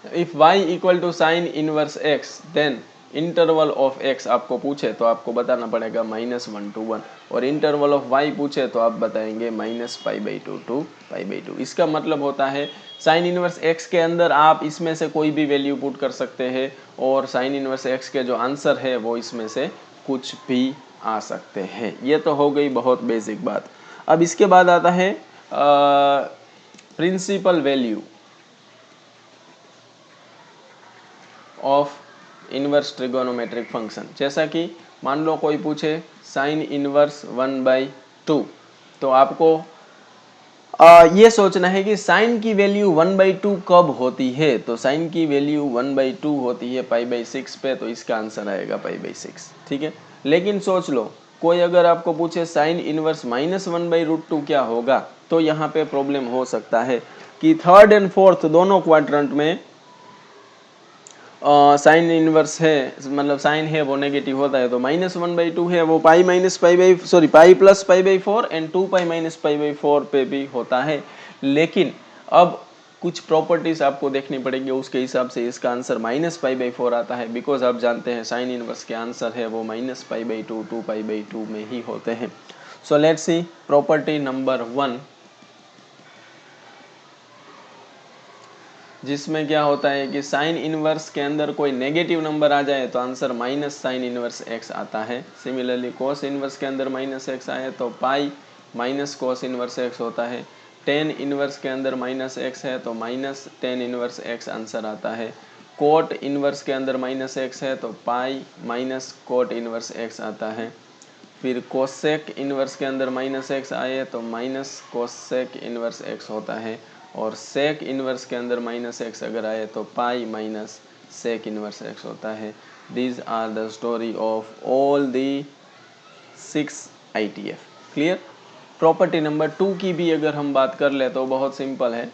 if y equal to sine inverse x then interval of x आपको पूछे तो आपको बताना पड़ेगा -1 to 1, और इंटरवल ऑफ y पूछे तो आप बताएंगे -π/2 to π/2। इसका मतलब होता है साइन इनवर्स x के अंदर आप इसमें से कोई भी वैल्यू पुट कर सकते हैं, और साइन इनवर्स x के जो आंसर है वो इसमें से कुछ भी आ सकते हैं। ये तो हो गई बहुत बेसिक बात। अब इसके बाद आता है principal value of inverse trigonometric function. जैसा कि मान लो कोई पूछे साइन इनवर्स 1/2, तो आपको ये सोचना है कि साइन की वैल्यू 1/2 कब होती है। तो साइन की वैल्यू 1/2 होती है π/6 पे, तो इसका आंसर आएगा π/6। ठीक है, लेकिन सोच लो कोई अगर आपको पूछे साइन इनवर्स -1/√2 क्या होगा, तो यहाँ पे प्रॉब्लम हो सकता है कि थर्ड एंड फोर्थ दोनों क्वाड्रेंट में साइन इनवर्स है, मतलब साइन है वो नेगेटिव होता है, तो -1/2 है वो पाई प्लस π/4 एंड 2π - π/4 पे भी होता है। लेकिन अब कुछ प्रॉपर्टीज आपको देखनी पड़ेगी, उसके हिसाब से इसका आंसर -π/4 आता है, बिकॉज आप जानते हैं साइन इनवर्स के आंसर है वो -π/2 2π/2 में ही होते हैं। So let's see property number 1, जिसमें क्या होता है कि साइन इनवर्स के अंदर कोई नेगेटिव नंबर आ जाए तो answer minus sine inverse x आता है। सिमिलरली कोस इनवर्स के अंदर -x आए तो pi minus cos inverse x होता है। टेन इनवर्स के अंदर -x है तो minus ten inverse x answer आता है। कोट इनवर्स के अंदर -x है तो pi minus cot inverse x आता है। फिर कोसेक इनवर्स के अंदर -x आए तो माइनस कोसेक इनवर्स एक्स होता है, और सेक इनवर्स के अंदर -x अगर आए तो pi minus sec inverse x होता है। These are the story of all the 6 ITF। Clear. Property number 2 की भी अगर हम बात कर ले तो बहुत सिंपल है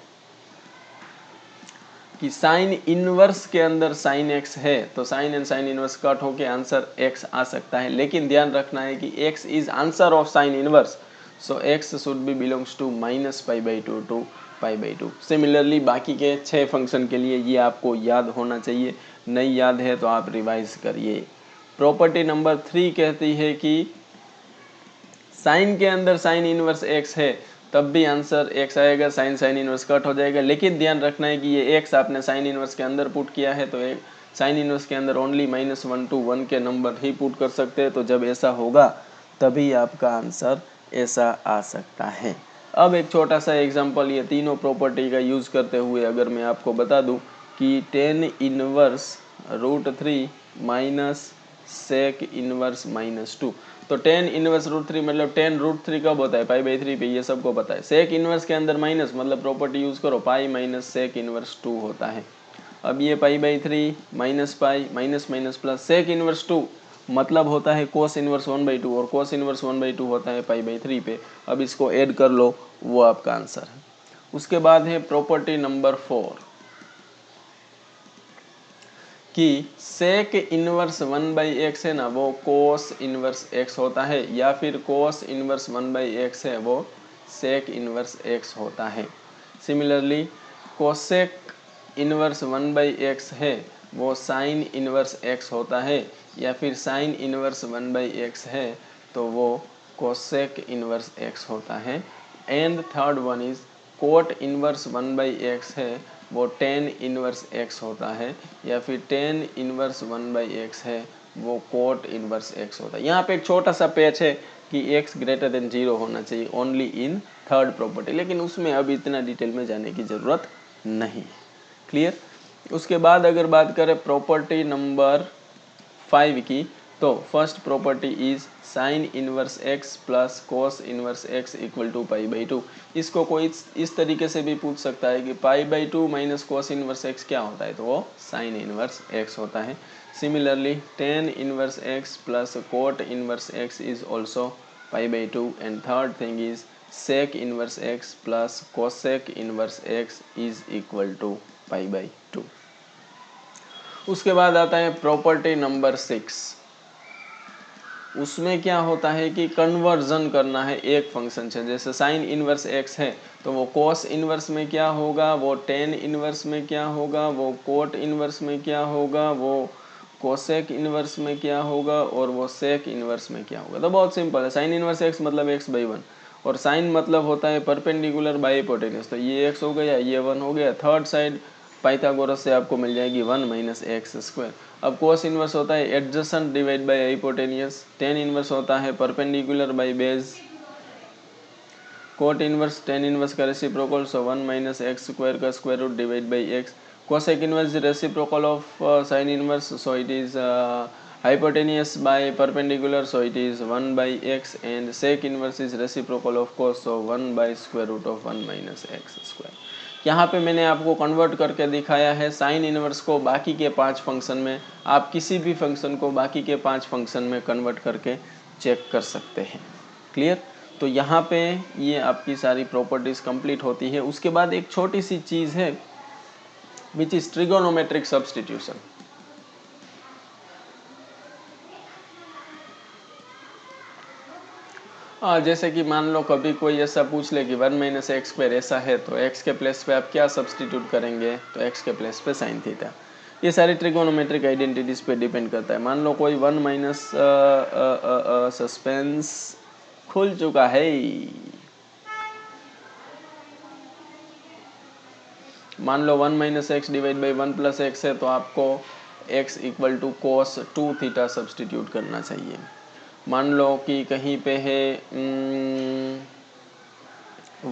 कि साइन इनवर्स के अंदर साइन एक्स है तो sine and sine inverse cut होके आंसर एक्स आ सकता है, लेकिन ध्यान रखना है कि x is answer of sine inverse, so x should be belongs to -π/2 to π/2। Similarly बाकी के 6 फंक्शन के लिए ये आपको याद होना चाहिए, नहीं याद है तो आप रिवाइज करिए। प्रॉपर्टी नंबर 3 कहती है कि साइन के अंदर साइन इनवर्स एक्स है तब भी आंसर एक्स आएगा, साइन साइन इनवर्स कट हो जाएगा, लेकिन ध्यान रखना है कि ये एक्स आपने साइन इनवर्स के अंदर पुट किया है तो एक साइन इनवर्स के अंदर ओनली -1 to 1 के नंबर ही पुट कर सकते हैं। तो जब ऐसा होगा तभी आपका आंसर ऐसा आ सकता है। अब एक छोटा सा एग्जांपल ये तीनों प्रॉपर्टी का यूज करते हुए अगर मैं आपको बता दूं कि tan inverse √3 minus sec inverse -2, तो tan इनवर्स √3 मतलब tan √3 कब होता है π/3 पे, ये सबको पता है। सेक इनवर्स के अंदर माइनस मतलब प्रॉपर्टी यूज करो पाई माइनस सेक इनवर्स 2 होता है। अब ये π/3 minus pi minus minus plus sec inverse 2 मतलब होता है कोस इनवर्स 1/2, और कोस इनवर्स 1/2 होता है π/3 पे। अब इसको ऐड कर लो, वो आपका आंसर है। उसके बाद है प्रॉपर्टी नंबर 4 कि सेक इनवर्स 1/x है ना वो कोस इनवर्स x होता है, या फिर कोस इनवर्स 1/x है वो सेक इनवर्स x होता है। सिमिलरली कोसेक इनवर्स 1/x है वो साइन इनवर्स x होता है, या फिर साइन इनवर्स 1/x है तो वो कोसेक इनवर्स x होता है। And third one is cot inverse 1/x है वो tan इनवर्स x होता है, या फिर tan इनवर्स 1/x है वो cot इनवर्स x होता है। यहाँ पे एक छोटा सा पैच है कि x ग्रेटर देन 0 होना चाहिए ओनली इन थर्ड प्रॉपर्टी, लेकिन उसमें अभी इतना डिटेल में जाने की ज़रूरत नहीं है। क्लियर। उसके बाद अगर बात करें प्रॉपर्टी नंबर 5 की, तो first property is sine inverse x plus cos inverse x equal to π/2। इसको कोई इस तरीके से भी पूछ सकता है कि π/2 माइनस कोस इनवर्स x क्या होता है, तो वो साइन इनवर्स x होता है। Similarly tan inverse x plus cot inverse x is also π/2 and third thing is sec inverse x plus cosec inverse x is equal to π/2। उसके बाद आता है प्रॉपर्टी नंबर 6। उसमें क्या होता है कि कन्वर्जन करना है एक फंक्शन से। जैसे साइन इनवर्स x है तो वो कोस इनवर्स में क्या होगा, वो टेन इनवर्स में क्या होगा, वो कोट इनवर्स में क्या होगा, वो कोसेक इनवर्स में क्या होगा, और वो सेक इनवर्स में क्या होगा। तो बहुत सिंपल है। साइन इनवर्स x मतलब x/1, और साइन मतलब होता है परपेंडिकुलर बाई हिपोटेन्यूज। तो ये x हो गया, ये 1 हो गया। थर्ड साइड पाइथागोरस से आपको मिल जाएगी 1 माइनस एक्स स्क्वायर। अब कोस इनवर्स होता है adjacent divide by hypotenuse. Tan inverse होता है perpendicular by base. Cot inverse tan inverse का reciprocal, so 1 minus x square का square root divide by x. Cosec inverse reciprocal of sine inverse, so it is hypotenuse by perpendicular, so it is 1 by x, and sec inverse is reciprocal of cos, so 1 by square root of 1 minus x square। यहाँ पे मैंने आपको convert करके दिखाया है sine inverse को बाकी के 5 फंक्शन में। आप किसी भी फंक्शन को बाकी के 5 फंक्शन में कन्वर्ट करके चेक कर सकते हैं। क्लियर। तो यहाँ पे ये आपकी सारी प्रॉपर्टीज कंप्लीट होती है। उसके बाद एक छोटी सी चीज़ है विच इज ट्रिगोनोमेट्रिक सब्स्टिट्यूशन। जैसे कि मान लो कभी कोई ऐसा पूछ ले कि 1 माइनस एक्स स्क्वायर ऐसा है, तो x के प्लेस पे आप क्या सब्स्टिट्यूट करेंगे, तो x के प्लेस पे साइन थीटा। ये सारी ट्रिगोनोमेट्रिक आइडेंटिटीज पे डिपेंड करता है। मान लो कोई 1 माइनस सस्पेंस खुल चुका है। मान लो 1 minus x divide by 1 plus x है, तो आपको x equal to cos 2 theta substitute करना चाहिए। मान लो कि कहीं पे है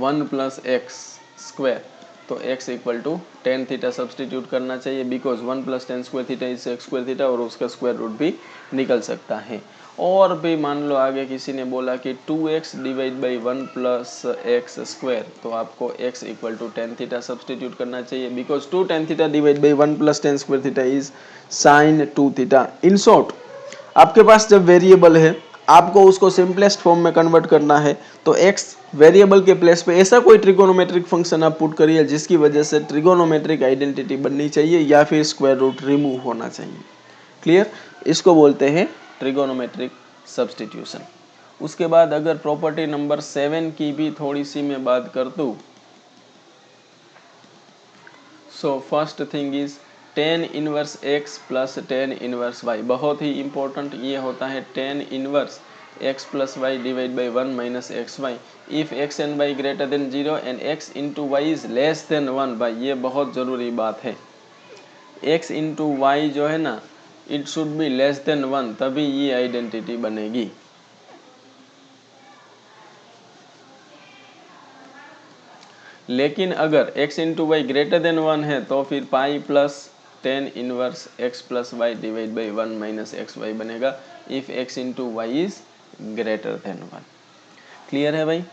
1 प्लस एक्स स्क्वायर, तो x equal to tan theta substitute करना चाहिए, because 1 plus tan square theta is x square theta, और उसका स्क्वायर रूट भी निकल सकता है। और भी मान लो आगे किसी ने बोला कि 2x divide by 1 plus x square, तो आपको x equal to tan theta substitute करना चाहिए, because 2 tan theta divide by 1 plus tan square theta is sine 2 theta. In short, आपके पास जब वेरिएबल है, आपको उसको सिंपलेस्ट फॉर्म में कन्वर्ट करना है, तो x वेरिएबल के प्लेस पे ऐसा कोई ट्रिगोनोमेट्रिक फंक्शन आप पुट करिए जिसकी वजह से ट्रिगोनोमेट्रिक आइडेंटिटी बननी चाहिए, या फिर स्क्वायर रूट रिमूव होना चाहिए। क्लियर। इसको बोलते हैं ट्रिगोनोमेट्रिक सब्स्टिट्यूशन। उसके बाद अगर प्रॉपर्टी नंबर 7 की भी थोड़ी सी मैं बात कर दूं, so first thing is tan inverse x plus tan inverse y। बहुत ही इंपॉर्टेंट ये होता है tan inverse x plus y divide by 1 minus x y if x and y greater than 0 and x into y is less than 1। भाई ये बहुत ज़रूरी बात है। x इंटू वाई जो है ना, it should be less than 1, तभी ये आइडेंटिटी बनेगी। लेकिन अगर x into y greater than 1 है, तो फिर pi plus tan inverse x plus y divide by 1 minus x y बनेगा if x into y is greater than 1। Clear है भाई।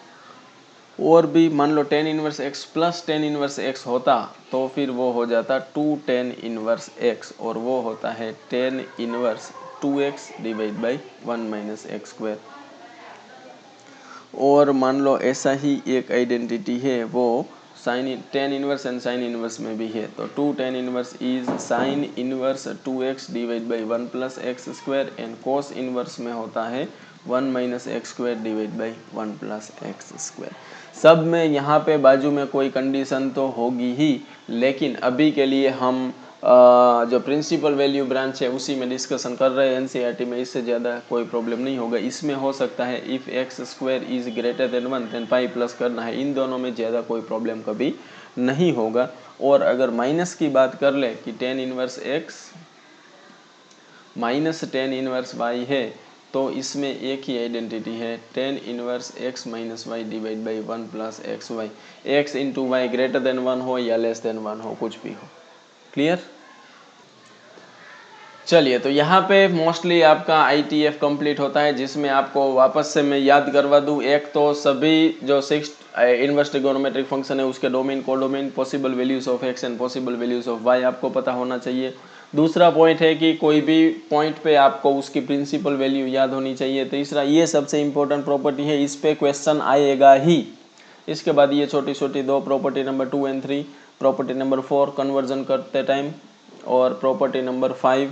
और भी मान लो tan inverse x plus tan inverse x होता, तो फिर वो हो जाता 2 टेन इनवर्स x, और वो होता है tan inverse 2x divide by 1 minus x square. और मान लो ऐसा ही एक आइडेंटिटी है, वो sine tan inverse and sine inverse में भी है, तो 2 tan inverse is sine inverse 2x divide by 1 plus x square, and cos inverse में होता है 1 minus x square divide by 1 plus x square. सब में यहाँ पे बाजू में कोई कंडीशन तो होगी ही, लेकिन अभी के लिए हम जो प्रिंसिपल वैल्यू ब्रांच है उसी में डिस्कशन कर रहे हैं एनसीईआरटी में। इससे ज़्यादा कोई प्रॉब्लम नहीं होगा। इसमें हो सकता है if x square is greater than 1 then pi plus करना है, इन दोनों में ज़्यादा कोई प्रॉब्लम कभी नहीं होगा। और अगर माइनस की बात कर ले कि tan inverse x minus tan inverse y है तो इसमें एक ही आइडेंटिटी है tan inverse x minus y divide by 1 plus x y, x into y greater than 1 हो या लेस देन 1 हो, कुछ भी हो। क्लियर? चलिए, तो यहाँ पे मोस्टली आपका ITF कंप्लीट होता है, जिसमें आपको वापस से मैं याद करवा दूँ। एक तो सभी जो 6 इनवर्स ट्रिगोनोमेट्रिक फंक्शन है उसके domain, codomain, possible values of x and possible values of y आपको पता होना चाहिए। दूसरा पॉइंट है कि कोई भी पॉइंट पे आपको उसकी प्रिंसिपल वैल्यू याद होनी चाहिए। तीसरा, ये सबसे इंपॉर्टेंट प्रॉपर्टी है, इस पे क्वेश्चन आएगा ही। इसके बाद ये छोटी छोटी दो property number 2 and 3, property number 4 conversion करते टाइम, और प्रॉपर्टी नंबर 5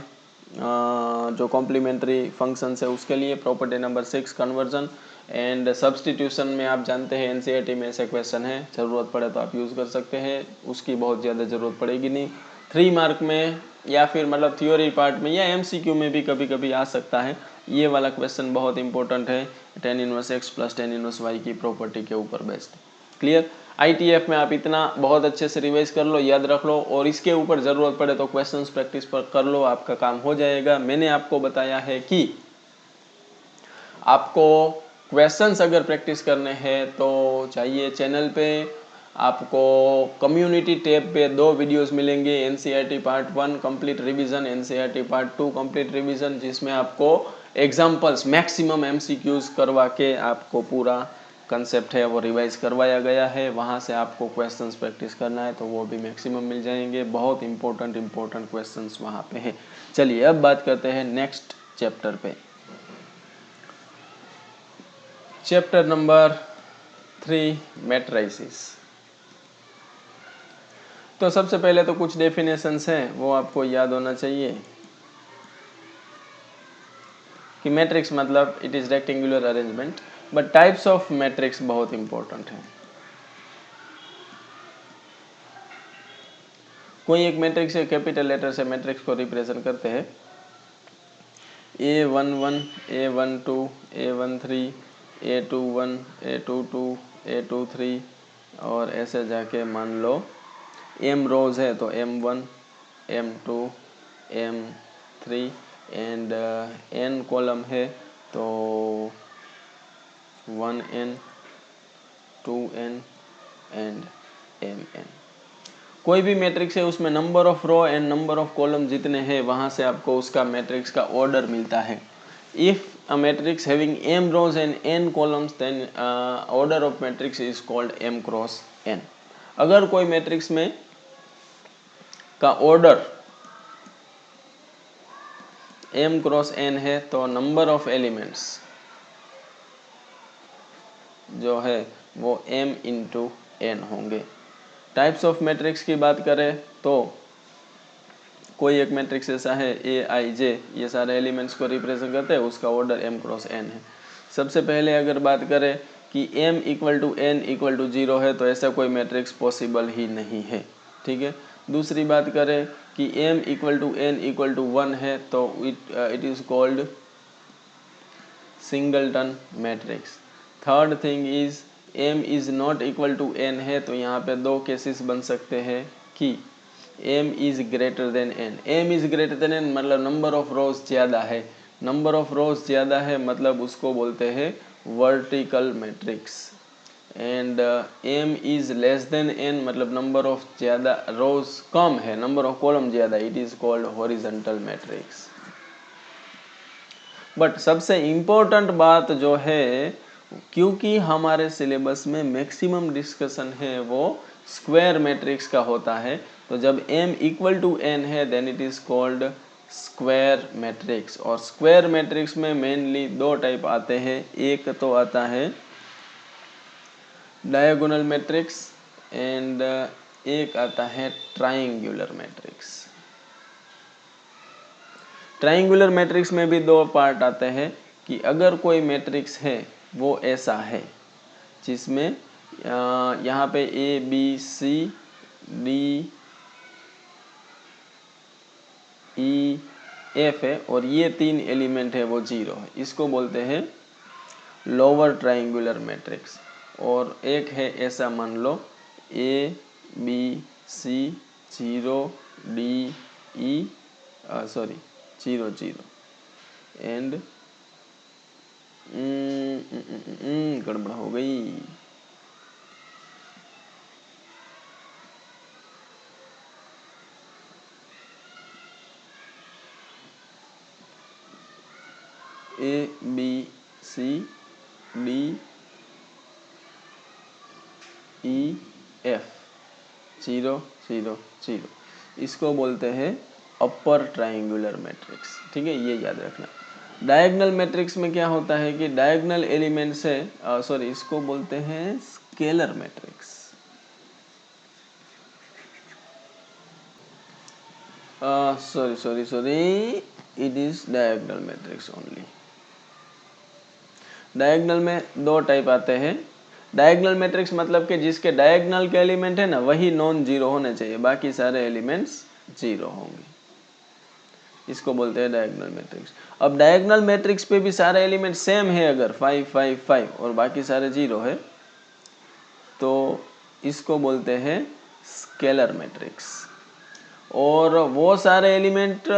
जो कॉम्प्लीमेंट्री फंक्शंस है उसके लिए, property number 6 conversion and substitution में आप जानते हैं एनसीईआरटी में ऐसे क्वेश्चन है, ज़रूरत पड़े तो आप यूज़ कर सकते हैं, उसकी बहुत ज़्यादा ज़रूरत पड़ेगी नहीं। 3 मार्क में या फिर मतलब थ्योरी पार्ट में या एमसीक्यू में भी कभी कभी आ सकता है। ये वाला क्वेश्चन बहुत इंपॉर्टेंट है, tan inverse x plus tan inverse y की प्रॉपर्टी के ऊपर बेस्ड। क्लियर? ITF में आप इतना बहुत अच्छे से रिवाइज कर लो, याद रख लो, और इसके ऊपर ज़रूरत पड़े तो क्वेश्चंस प्रैक्टिस पर कर लो, आपका काम हो जाएगा। मैंने आपको बताया है कि आपको क्वेश्चंस अगर प्रैक्टिस करने हैं तो चाहिए चैनल पे आपको कम्युनिटी टैब पे 2 वीडियोस मिलेंगे, NCERT part 1 complete revision, NCERT part 2 complete revision, जिसमें आपको एग्जांपल्स मैक्सिमम एमसीक्यूज करवा के आपको पूरा कंसेप्ट है वो रिवाइज करवाया गया है। वहाँ से आपको क्वेश्चंस प्रैक्टिस करना है तो वो भी मैक्सिमम मिल जाएंगे। बहुत इंपॉर्टेंट क्वेश्चंस वहाँ पे है। चलिए, अब बात करते हैं नेक्स्ट चैप्टर पे। Chapter number 3 matrices. तो सबसे पहले तो कुछ डेफिनेशंस हैं वो आपको याद होना चाहिए कि मैट्रिक्स मतलब it is rectangular arrangement, but types of matrix बहुत इंपॉर्टेंट है। कोई एक मैट्रिक्स है, कैपिटल लेटर से मैट्रिक्स को रिप्रेजेंट करते हैं, A11, A12, A13, A21, A22, A23 और ऐसे जाके मान लो M रोज है तो M1, M2, M3 and N column है तो 1N, 2N एंड Mn। कोई भी मैट्रिक्स है उसमें number of row and number of column जितने हैं वहां से आपको उसका मैट्रिक्स का ऑर्डर मिलता है। If a matrix having m rows and n columns then order of matrix is called m cross n। अगर कोई मैट्रिक्स में का ऑर्डर m क्रॉस n है तो नंबर ऑफ एलिमेंट्स जो है वो m इंटू n होंगे। टाइप्स ऑफ मैट्रिक्स की बात करें तो कोई एक मैट्रिक्स ऐसा है AIJ, ये सारे एलिमेंट्स को रिप्रेजेंट करते हैं, उसका ऑर्डर m क्रॉस n है। सबसे पहले अगर बात करें कि m equal to n equal to 0 है तो ऐसा कोई मैट्रिक्स पॉसिबल ही नहीं है। ठीक है। दूसरी बात करें कि m equal to n equal to 1 है तो it is called singleton matrix. Third thing is m is not equal to n है तो यहाँ पे 2 केसेस बन सकते हैं कि m is greater than n। m is greater than n मतलब नंबर ऑफ रोज ज़्यादा है, नंबर ऑफ रोज ज़्यादा है मतलब उसको बोलते हैं vertical matrix. And m is less then n मतलब नंबर ऑफ ज़्यादा रोज कम है, नंबर ऑफ कॉलम ज़्यादा, it is called horizontal matrix. But सबसे इम्पोर्टेंट बात जो है, क्योंकि हमारे सिलेबस में मैक्सिमम डिस्कशन है वो स्क्वायर मैट्रिक्स का होता है, तो जब m इक्वल टू n है then it is called square matrix. और स्क्वायर मैट्रिक्स में मेनली 2 टाइप आते हैं, एक तो आता है डायगोनल मैट्रिक्स एंड एक आता है ट्राइंगुलर मैट्रिक्स। ट्राइंगुलर मैट्रिक्स में भी 2 पार्ट आते हैं कि अगर कोई मैट्रिक्स है वो ऐसा है जिसमें यहाँ पे A B C D E F है और ये 3 एलिमेंट है वो 0 है, इसको बोलते हैं लोअर ट्राइंगुलर मैट्रिक्स। और एक है ऐसा मान लो A B C 0 D E 0 0 and गड़बड़ हो गई। A B C D E F 0 0 0 इसको बोलते हैं अपर ट्रायंगुलर मैट्रिक्स। ठीक है, ये याद रखना। डायगोनल मैट्रिक्स में क्या होता है कि डायगोनल एलिमेंट से इसको बोलते हैं scalar matrix. Sorry it is diagonal matrix only. Diagonal में दो टाइप आते हैं। डायगोनल मैट्रिक्स मतलब कि जिसके डायगोनल के एलिमेंट है ना वही नॉन जीरो होने चाहिए, बाकी सारे एलिमेंट्स जीरो होंगे, इसको बोलते हैं डायगोनल मैट्रिक्स। अब डायगोनल मैट्रिक्स पे भी सारे एलिमेंट सेम है, अगर 5 5 5 और बाकी सारे जीरो है तो इसको बोलते हैं स्केलर मैट्रिक्स। और वो सारे एलिमेंट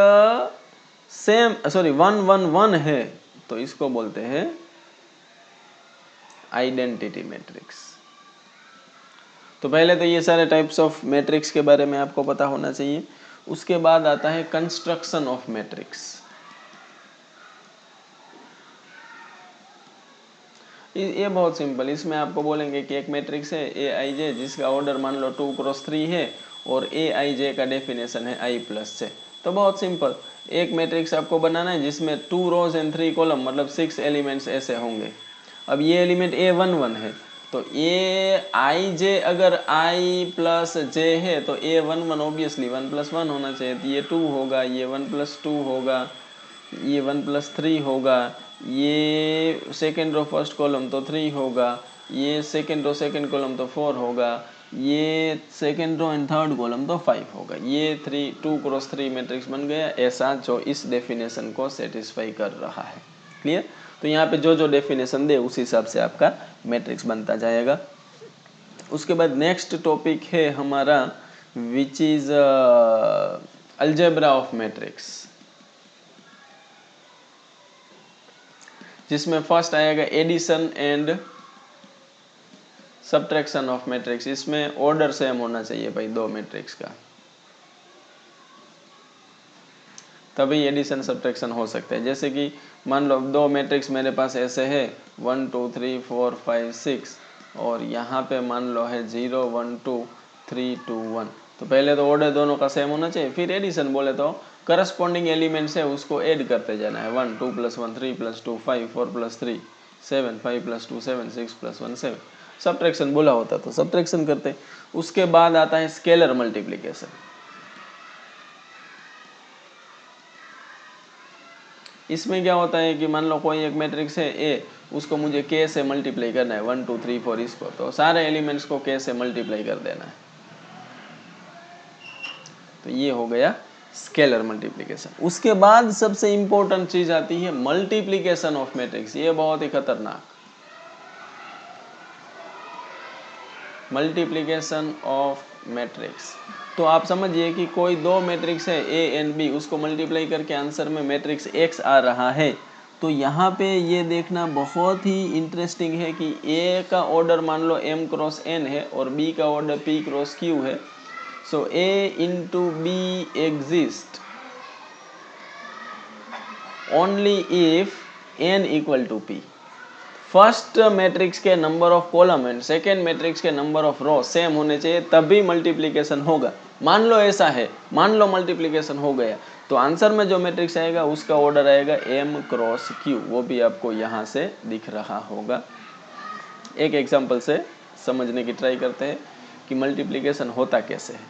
सेम 1 1 1 है तो इसको बोलते हैं आइडेंटिटी मैट्रिक्स। तो पहले तो ये सारे टाइप्स ऑफ मैट्रिक्स के बारे में आपको पता होना चाहिए। उसके बाद आता है कंस्ट्रक्शन ऑफ मैट्रिक्स। ये बहुत सिंपल, इसमें आपको बोलेंगे कि एक मैट्रिक्स है ए आई जे जिसका ऑर्डर मान लो 2 क्रॉस 3 है और ए आई जे का डेफिनेशन है आई प्लस से। तो बहुत सिंपल, एक मैट्रिक्स आपको बनाना है जिसमें 2 रोज एंड 3 कॉलम मतलब 6 एलिमेंट्स ऐसे होंगे। अब ये एलिमेंट ए 1 1 है तो ए आई जे अगर आई प्लस जे है तो ए 1 1 ऑब्वियसली 1 + 1 होना चाहिए, तो ये 2 होगा, ये 1 + 2 होगा, ये 1 + 3 होगा, ये सेकेंड रो फर्स्ट कॉलम तो 3 होगा, ये सेकेंड रो सेकेंड कॉलम तो 4 होगा, ये second row and third column तो 5 होगा। ये 2 क्रॉस 3 मैट्रिक्स बन गया ऐसा, जो इस डेफिनेशन को सेटिस्फाई कर रहा है। क्लियर? तो यहाँ पे जो जो डेफिनेशन दे उस हिसाब से आपका मैट्रिक्स बनता जाएगा। उसके बाद नेक्स्ट टॉपिक है हमारा which is algebra of matrix, जिसमें फर्स्ट आएगा addition and subtraction of matrix. इसमें ऑर्डर सेम होना चाहिए भाई दो मैट्रिक्स का, तभी एडिशन सब्ट्रैक्शन हो सकते हैं। जैसे कि मान लो दो मैट्रिक्स मेरे पास ऐसे है 1 2 3 4 5 6 और यहाँ पे मान लो है 0 1 2 3 2 1, तो पहले तो ऑर्डर दोनों का सेम होना चाहिए, फिर एडिशन बोले तो करस्पॉन्डिंग एलिमेंट्स है उसको ऐड करते जाना है। 1 2 + 1 3 + 2 5 4 + 3 7 5 + 2 7 6 + 1 7। सब्ट्रैक्शन बोला होता तो सब्ट्रैक्शन करते। उसके बाद आता है स्केलर मल्टीप्लिकेशन। इसमें क्या होता है कि मान लो कोई एक मैट्रिक्स है ए, उसको मुझे के से मल्टीप्लाई करना है 1 2 3 4 इसको, तो सारे एलिमेंट्स को के से मल्टीप्लाई कर देना है। तो ये हो गया स्केलर मल्टीप्लिकेशन। उसके बाद सबसे इंपॉर्टेंट चीज आती है मल्टीप्लिकेशन ऑफ मैट्रिक्स। ये बहुत ही खतरनाक, मल्टीप्लिकेशन ऑफ मैट्रिक्स। तो आप समझिए कि कोई दो मैट्रिक्स है ए एंड बी, उसको मल्टीप्लाई करके आंसर में मैट्रिक्स एक्स आ रहा है। तो यहाँ पे ये देखना बहुत ही इंटरेस्टिंग है कि ए का ऑर्डर मान लो m क्रॉस n है और b का ऑर्डर p क्रॉस q है। So a into B exist only if n = p। First matrix के number of column and second matrix के नंबर ऑफ रो सेम होने चाहिए, तभी मल्टीप्लिकेशन होगा। मान लो ऐसा है, मान लो मल्टीप्लिकेशन हो गया तो आंसर में जो मैट्रिक्स आएगा उसका ऑर्डर आएगा m क्रॉस q, वो भी आपको यहाँ से दिख रहा होगा। एक एग्जांपल से समझने की ट्राई करते हैं कि मल्टीप्लिकेशन होता कैसे है।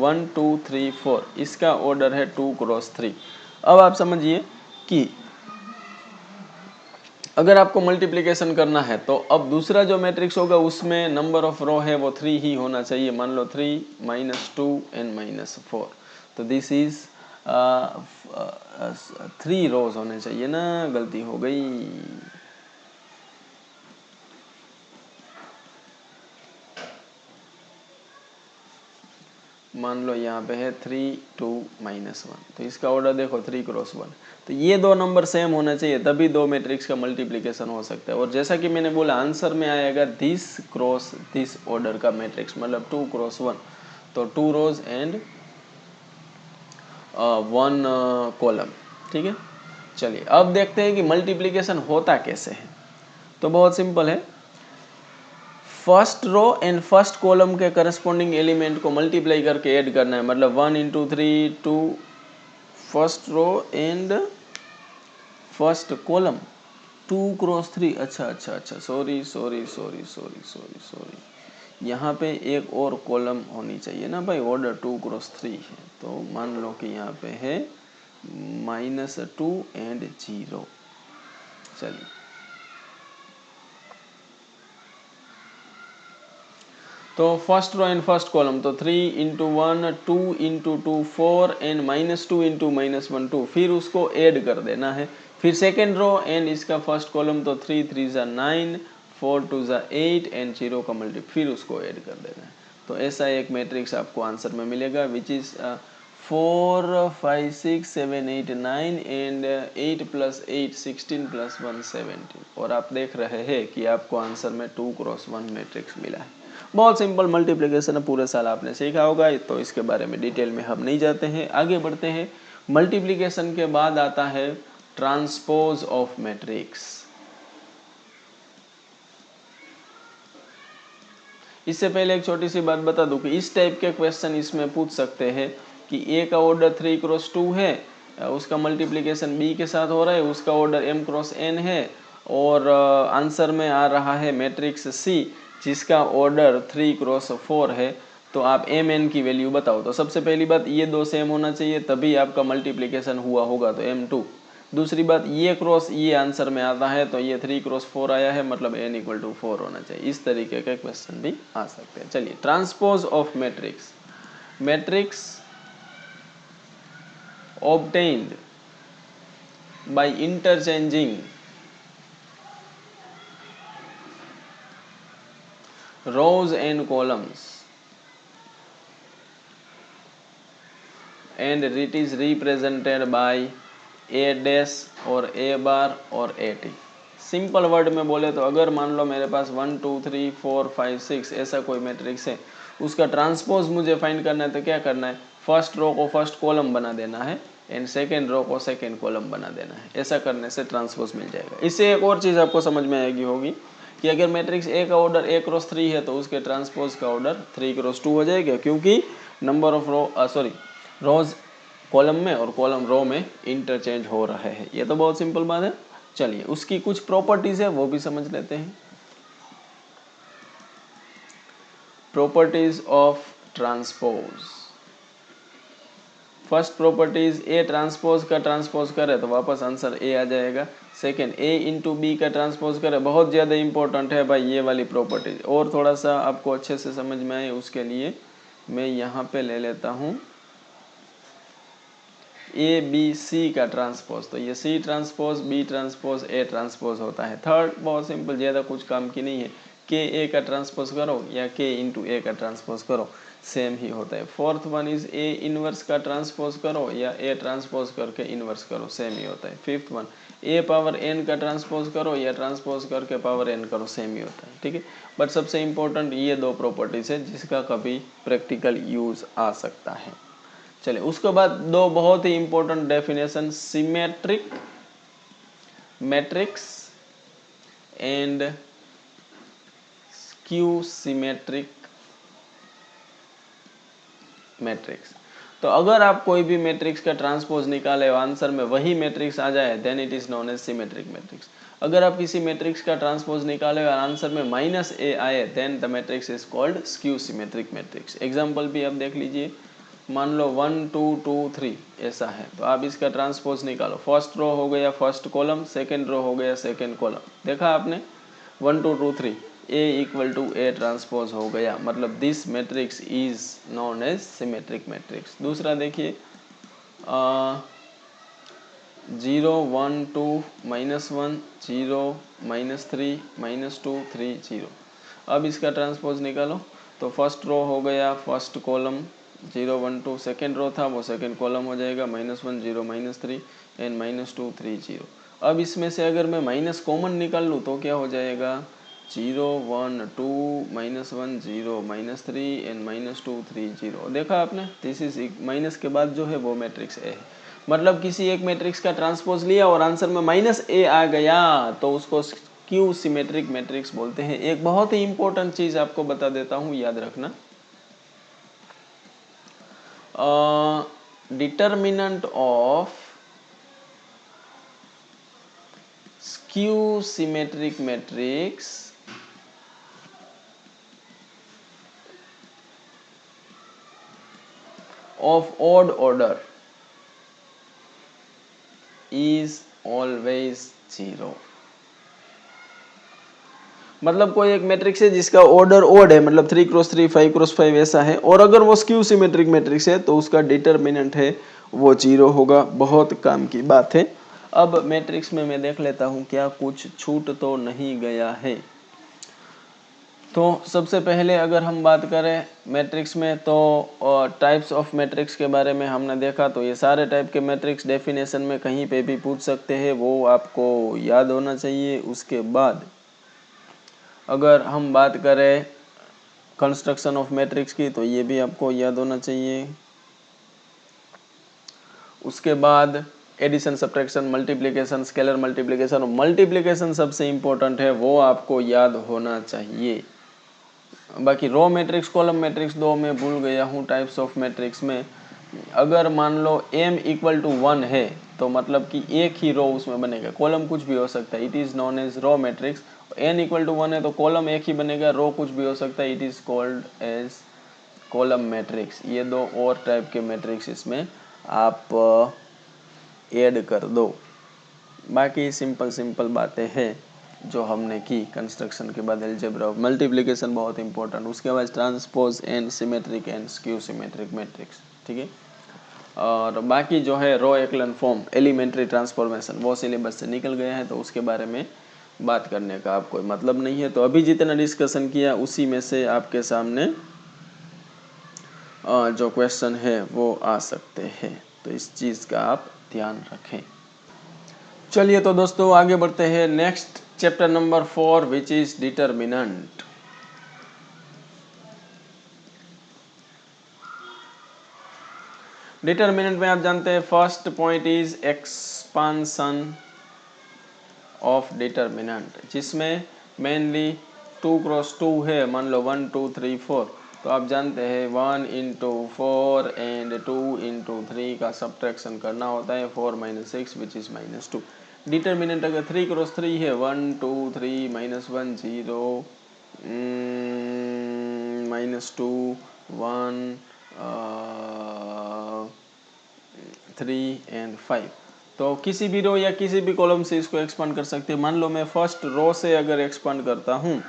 1 2 3 4 इसका ऑर्डर है 2 क्रॉस 3। अब आप समझिए कि अगर आपको मल्टीप्लिकेशन करना है तो अब दूसरा जो मैट्रिक्स होगा उसमें नंबर ऑफ रो है वो 3 ही होना चाहिए। मान लो 3 -2 एंड -4, तो दिस इज 3 रोज होने चाहिए ना, गलती हो गई। मान लो यहाँ पे है 3 2 -1, तो इसका ऑर्डर देखो 3 क्रॉस 1। तो ये दो नंबर सेम होना चाहिए, तभी दो मैट्रिक्स का मल्टीप्लिकेशन हो सकता है। और जैसा कि मैंने बोला आंसर में आएगा दिस क्रॉस दिस ऑर्डर का मैट्रिक्स, मतलब 2 क्रॉस 1, तो 2 रोज एंड 1 कॉलम। ठीक है, चलिए अब देखते हैं कि मल्टीप्लिकेशन होता कैसे है। तो बहुत सिंपल है, first row and first column के करस्पॉन्डिंग एलिमेंट को मल्टीप्लाई करके ऐड करना है। मतलब 1 into 3 2 first row and first column 2 cross 3। अच्छा, सॉरी, यहाँ पे एक और कॉलम होनी चाहिए ना भाई, ऑर्डर 2 क्रॉस 3 है, तो मान लो कि यहाँ पे है -2 एंड 0। चलिए, तो first row and first column, तो 3 इंटू 1 2 इंटू 2 4 एंड -2 इंटू -1 2, फिर उसको ऐड कर देना है। फिर सेकेंड रो एंड इसका फर्स्ट कॉलम, तो 3 3 ज़ा 9 4 2 ज़ा 8 एंड 0 का मल्टी, फिर उसको ऐड कर देना है। तो ऐसा एक मैट्रिक्स आपको आंसर में मिलेगा, विच इज़ 4 5 6 7 8 9 एंड 8 + 8 16 + 1 17। और आप देख रहे हैं कि आपको आंसर में 2 क्रॉस 1 मैट्रिक्स मिला है। बहुत सिंपल मल्टीप्लिकेशन है, पूरे साल आपने सीखा होगा, तो इसके बारे में डिटेल में हम नहीं जाते हैं, आगे बढ़ते हैं। मल्टीप्लिकेशन के बाद आता है ट्रांसपोज ऑफ मैट्रिक्स। इससे पहले एक छोटी सी बात बता दूं कि इस टाइप के क्वेश्चन इसमें पूछ सकते हैं कि ए का ऑर्डर 3 क्रॉस 2 है, उसका मल्टीप्लिकेशन बी के साथ हो रहा है, उसका ऑर्डर m क्रॉस n है, और आंसर में आ रहा है मैट्रिक्स सी जिसका ऑर्डर 3 क्रॉस 4 है, तो आप एम एन की वैल्यू बताओ। तो सबसे पहली बात, ये दो सेम होना चाहिए तभी आपका मल्टीप्लिकेशन हुआ होगा, तो m2। दूसरी बात, ये क्रॉस ये आंसर में आता है, तो ये 3 क्रॉस 4 आया है, मतलब n = 4 होना चाहिए। इस तरीके के क्वेश्चन भी आ सकते हैं। चलिए, transpose of matrix. Matrix obtained by interchanging rows and columns and it is represented by a dash और a bar और a t। सिंपल वर्ड में बोले तो अगर मान लो मेरे पास 1 2 3 4 5 6 ऐसा कोई मैट्रिक्स है, उसका ट्रांसपोज मुझे फाइंड करना है, तो क्या करना है, फर्स्ट रो को फर्स्ट कॉलम बना देना है एंड सेकेंड रो को सेकेंड कॉलम बना देना है। ऐसा करने से ट्रांसपोज मिल जाएगा। इससे एक और चीज़ आपको समझ में आएगी होगी कि अगर मैट्रिक्स ए का ऑर्डर a क्रॉस 3 है, तो उसके ट्रांसपोज का ऑर्डर 3 क्रॉस 2 हो जाएगा, क्योंकि नंबर ऑफ रोज कॉलम में और कॉलम रो में इंटरचेंज हो रहे हैं। ये तो बहुत सिंपल बात है। चलिए, उसकी कुछ प्रॉपर्टीज है वो भी समझ लेते हैं। Properties of transpose. First properties, A transpose का ट्रांसपोज करे तो वापस आंसर ए आ जाएगा। सेकेंड, ए इंटू बी का ट्रांसपोज करे, बहुत ज़्यादा इंपॉर्टेंट है भाई ये वाली प्रॉपर्टीज, और थोड़ा सा आपको अच्छे से समझ में आए उसके लिए मैं यहाँ पे ले लेता हूँ ए बी सी का ट्रांसपोज, तो ये C transpose B transpose A transpose होता है। थर्ड, बहुत सिंपल, ज़्यादा कुछ काम की नहीं है, के ए का ट्रांसपोज करो या के इंटू ए का ट्रांसपोज करो, सेम ही होता है। Fourth one is A inverse का ट्रांसपोज करो या ए ट्रांसपोज करके इनवर्स करो, सेम ही होता है। फिफ्थ वन, ए पावर एन का ट्रांसपोज करो या ट्रांसपोज करके पावर एन करो, सेम ही होता है। ठीक है, बट सबसे इंपॉर्टेंट ये दो प्रॉपर्टीज है जिसका कभी प्रैक्टिकल यूज आ सकता है। चलिए, उसके बाद दो बहुत ही important definition, symmetric matrix and skew symmetric matrix. तो अगर आप कोई भी मैट्रिक्स का ट्रांसपोज निकाले और आंसर में वही मैट्रिक्स आ जाए, then it is known as symmetric matrix. अगर आप किसी मैट्रिक्स का ट्रांसपोज निकाले और आंसर में -a आए, then the matrix is called skew symmetric matrix. Example भी आप देख लीजिए, मान लो 1 2 2 3 ऐसा है, तो आप इसका ट्रांसपोज निकालो। फर्स्ट रो हो गया फर्स्ट कॉलम, सेकेंड रो हो गया सेकेंड कॉलम, देखा आपने 1 2 2 3, ए = ए ट्रांसपोज हो गया, मतलब this matrix is known as symmetric matrix. दूसरा देखिए, 0 1 2 -1 0 -3 -2 3 0। अब इसका ट्रांसपोज निकालो, तो फर्स्ट रो हो गया फर्स्ट कॉलम 0 1 2 सेकेंड रो था, वो सेकेंड कॉलम हो जाएगा, -1 0 -3 एंड -2 3 0। अब इसमें से अगर मैं माइनस कॉमन निकाल लूँ तो क्या हो जाएगा, 0 1 2 -1 0 -3 एंड -2 3 0। देखा आपने, दिस इज माइनस के बाद जो है वो मैट्रिक्स ए है। मतलब किसी एक मैट्रिक्स का ट्रांसपोज लिया और आंसर में -a आ गया तो उसको स्क्यू सिमेट्रिक मैट्रिक्स बोलते हैं। एक बहुत ही इंपॉर्टेंट चीज आपको बता देता हूँ, याद रखना, determinant of skew symmetric matrix of odd order is always 0। मतलब कोई एक मैट्रिक्स है जिसका ऑर्डर ओड है, मतलब 3 क्रॉस 3 5 क्रॉस 5 ऐसा है, और अगर वो स्क्यू सिमेट्रिक मैट्रिक्स है तो उसका डिटरमिनेंट है वो 0 होगा। बहुत काम की बात है। अब मैट्रिक्स में मैं देख लेता हूँ क्या कुछ छूट तो नहीं गया है। तो सबसे पहले अगर हम बात करें मैट्रिक्स में तो टाइप्स ऑफ मैट्रिक्स के बारे में हमने देखा, तो ये सारे टाइप के मैट्रिक्स डेफिनेशन में कहीं पे भी पूछ सकते हैं, वो आपको याद होना चाहिए। उसके बाद अगर हम बात करें कंस्ट्रक्शन ऑफ मैट्रिक्स की तो ये भी आपको याद होना चाहिए। उसके बाद addition, subtraction, multiplication, scalar multiplication, और मल्टीप्लिकेशन सबसे इंपॉर्टेंट है, वो आपको याद होना चाहिए। बाकी रो मैट्रिक्स, कॉलम मैट्रिक्स दो मैं भूल गया हूँ। टाइप्स ऑफ मैट्रिक्स में अगर मान लो m इक्वल टू 1 है तो मतलब कि एक ही रो उसमें बनेगा, कॉलम कुछ भी हो सकता है, it is known as row matrix. n equal to 1 है तो कॉलम एक ही बनेगा, रो कुछ भी हो सकता है, it is called as column matrix. ये दो और टाइप के मैट्रिक्स इसमें आप ऐड कर दो। बाकी सिंपल सिंपल बातें हैं जो हमने की। कंस्ट्रक्शन के बाद अलजेब्रा, मल्टीप्लिकेशन बहुत इंपॉर्टेंट, उसके बाद transpose and symmetric and skew symmetric matrix, ठीक है। और बाकी जो है रो एक्लन फॉर्म, एलिमेंट्री ट्रांसफॉर्मेशन, वो सिलेबस से निकल गया है तो उसके बारे में बात करने का आप कोई मतलब नहीं है। तो अभी जितना डिस्कशन किया उसी में से आपके सामने जो क्वेश्चन है वो आ सकते हैं, तो इस चीज़ का आप ध्यान रखें। चलिए तो दोस्तों आगे बढ़ते हैं next chapter number 4 which is determinant. Determinant में आप जानते हैं first point is expansion of determinant, जिसमें मेनली 2 क्रॉस 2 है, मान लो 1 2 3 4, तो आप जानते हैं 1 इंटू 4 एंड 2 इंटू 3 का सब्ट्रैक्शन करना होता है, 4 माइनस 6 विच इज -2। डिटर्मिनेंट अगर 3 क्रॉस 3 है, 1 2 3 -1 0 -2 1 3 एंड 5, तो किसी भी रो या किसी भी कॉलम से इसको एक्सपांड कर सकते हैं। मान लो मैं फर्स्ट रो से अगर एक्सपांड करता हूँ,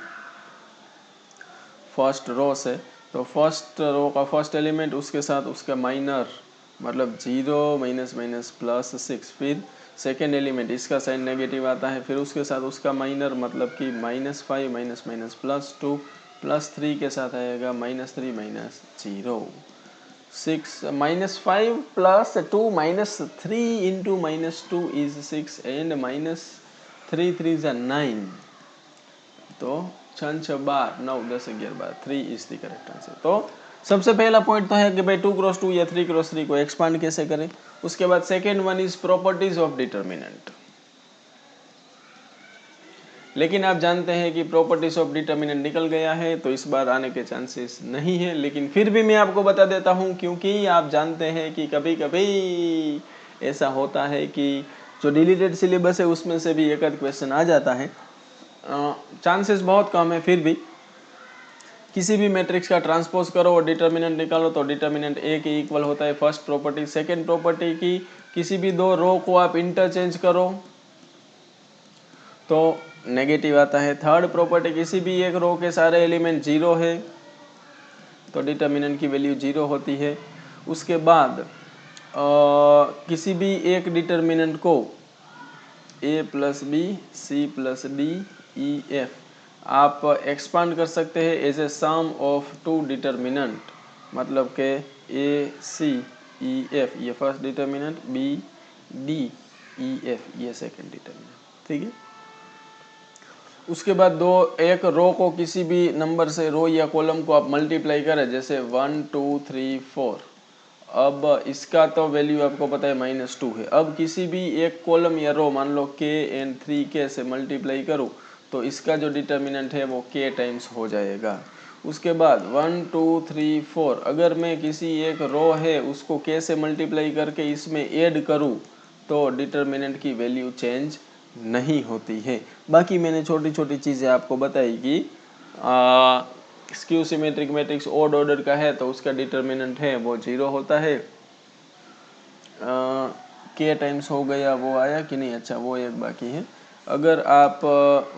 फर्स्ट रो से, तो फर्स्ट रो का फर्स्ट एलिमेंट उसके साथ उसका माइनर मतलब 0 माइनस माइनस प्लस 6, फिर सेकेंड एलिमेंट इसका साइन नेगेटिव आता है, फिर उसके साथ उसका माइनर मतलब कि -5 माइनस माइनस +2 +3 के साथ आएगा -3 -0। 6 -5 +2 -3 इंटू -2 इज 6 एंड -3 3 is 9, तो 6 6 12 9 10 11 12, 3 इज द करेक्ट आंसर। तो सबसे पहला पॉइंट तो है कि भाई 2 क्रॉस 2 या 3 क्रॉस 3 को एक्सपांड कैसे करें। उसके बाद second one is properties of determinant. लेकिन आप जानते हैं कि प्रॉपर्टीज ऑफ डिटर्मिनेंट निकल गया है तो इस बार आने के चांसेस नहीं है, लेकिन फिर भी मैं आपको बता देता हूं क्योंकि आप जानते हैं कि कभी कभी ऐसा होता है कि जो डिलीटेड सिलेबस है उसमें से भी एक आध क्वेश्चन आ जाता है। चांसेस बहुत कम है, फिर भी किसी भी मैट्रिक्स का ट्रांसपोज करो और डिटर्मिनेंट निकालो तो डिटर्मिनेंट ए के इक्वल होता है फर्स्ट प्रॉपर्टी। सेकेंड प्रॉपर्टी की किसी भी दो रो को आप इंटरचेंज करो तो नेगेटिव आता है। थर्ड प्रॉपर्टी किसी भी एक रो के सारे एलिमेंट 0 है तो डिटर्मिनेंट की वैल्यू 0 होती है। उसके बाद किसी भी एक डिटर्मिनेंट को a plus B C plus D E F आप एक्सपांड कर सकते हैं as a sum of two determinant, मतलब के ए सी ई एफ ये first determinant, B D E F ये सेकंड डिटर्मिनेंट, ठीक है। उसके बाद एक रो को किसी भी नंबर से, रो या कॉलम को आप मल्टीप्लाई करें, जैसे 1 2 3 4। अब इसका तो वैल्यू आपको पता है -2 है। अब किसी भी एक कॉलम या रो, मान लो k एंड 3k से मल्टीप्लाई करूँ तो इसका जो डिटर्मिनेंट है वो k टाइम्स हो जाएगा। उसके बाद 1 2 3 4 अगर मैं किसी एक रो है उसको k से मल्टीप्लाई करके इसमें ऐड करूँ तो डिटर्मिनेंट की वैल्यू चेंज नहीं होती है। बाकी मैंने छोटी छोटी चीज़ें आपको बताई कि skew symmetric matrix odd order का है तो उसका डिटर्मिनेंट है वो 0 होता है। k टाइम्स हो गया, वो आया कि नहीं? अच्छा, वो एक बाकी है। अगर आप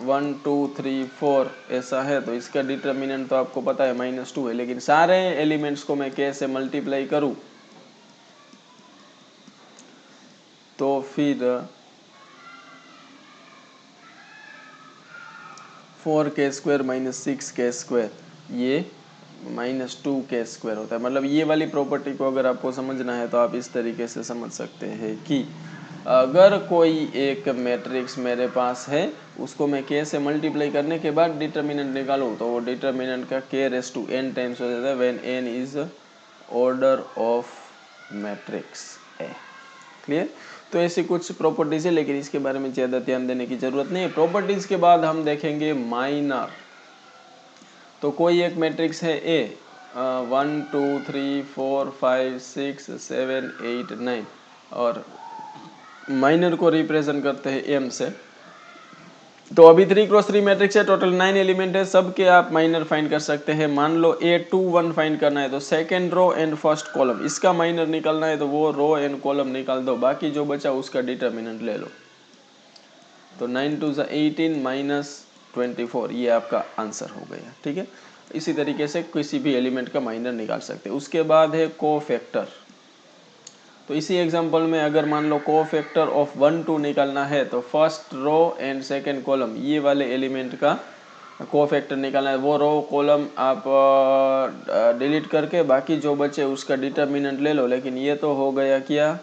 1 2 3 4 ऐसा है तो इसका डिटर्मिनेंट तो आपको पता है -2 है, लेकिन सारे एलिमेंट्स को मैं k से मल्टीप्लाई करूँ तो फिर 4k² - 6k² ये -2k² होता है। मतलब ये वाली प्रॉपर्टी को अगर आपको समझना है तो आप इस तरीके से समझ सकते हैं कि अगर कोई एक मैट्रिक्स मेरे पास है उसको मैं k से मल्टीप्लाई करने के बाद डिटर्मिनेंट निकालूं तो वो डिटर्मिनेंट का k⁻n टाइम्स हो जाता है when n is order of matrix A. Clear? तो ऐसी कुछ प्रॉपर्टीज है, लेकिन इसके बारे में ज़्यादा ध्यान देने की ज़रूरत नहीं है। प्रॉपर्टीज के बाद हम देखेंगे माइनर। तो कोई एक मैट्रिक्स है ए, 1 2 3 4 5 6 7 8 9 और माइनर को रिप्रेजेंट करते हैं एम से। तो अभी 3x3 मैट्रिक्स है, टोटल 9 एलिमेंट है, सबके आप माइनर फाइंड कर सकते हैं। मान लो A21 फाइंड करना है तो second row and first column इसका माइनर निकालना है तो वो रो एंड कॉलम निकाल दो, बाकी जो बचा उसका डिटर्मिनेंट ले लो। तो 9 2 18 -24 ये आपका आंसर हो गया, ठीक है। इसी तरीके से किसी भी एलिमेंट का माइनर निकाल सकते हैं। उसके बाद है कोफैक्टर। तो इसी एग्जांपल में अगर मान लो कोफैक्टर ऑफ 1 2 निकालना है तो first row and second column ये वाले एलिमेंट का कोफैक्टर निकालना है। वो रो कॉलम आप डिलीट करके बाकी जो बचे उसका डिटर्मिनेंट ले लो, लेकिन ये तो हो गया क्या?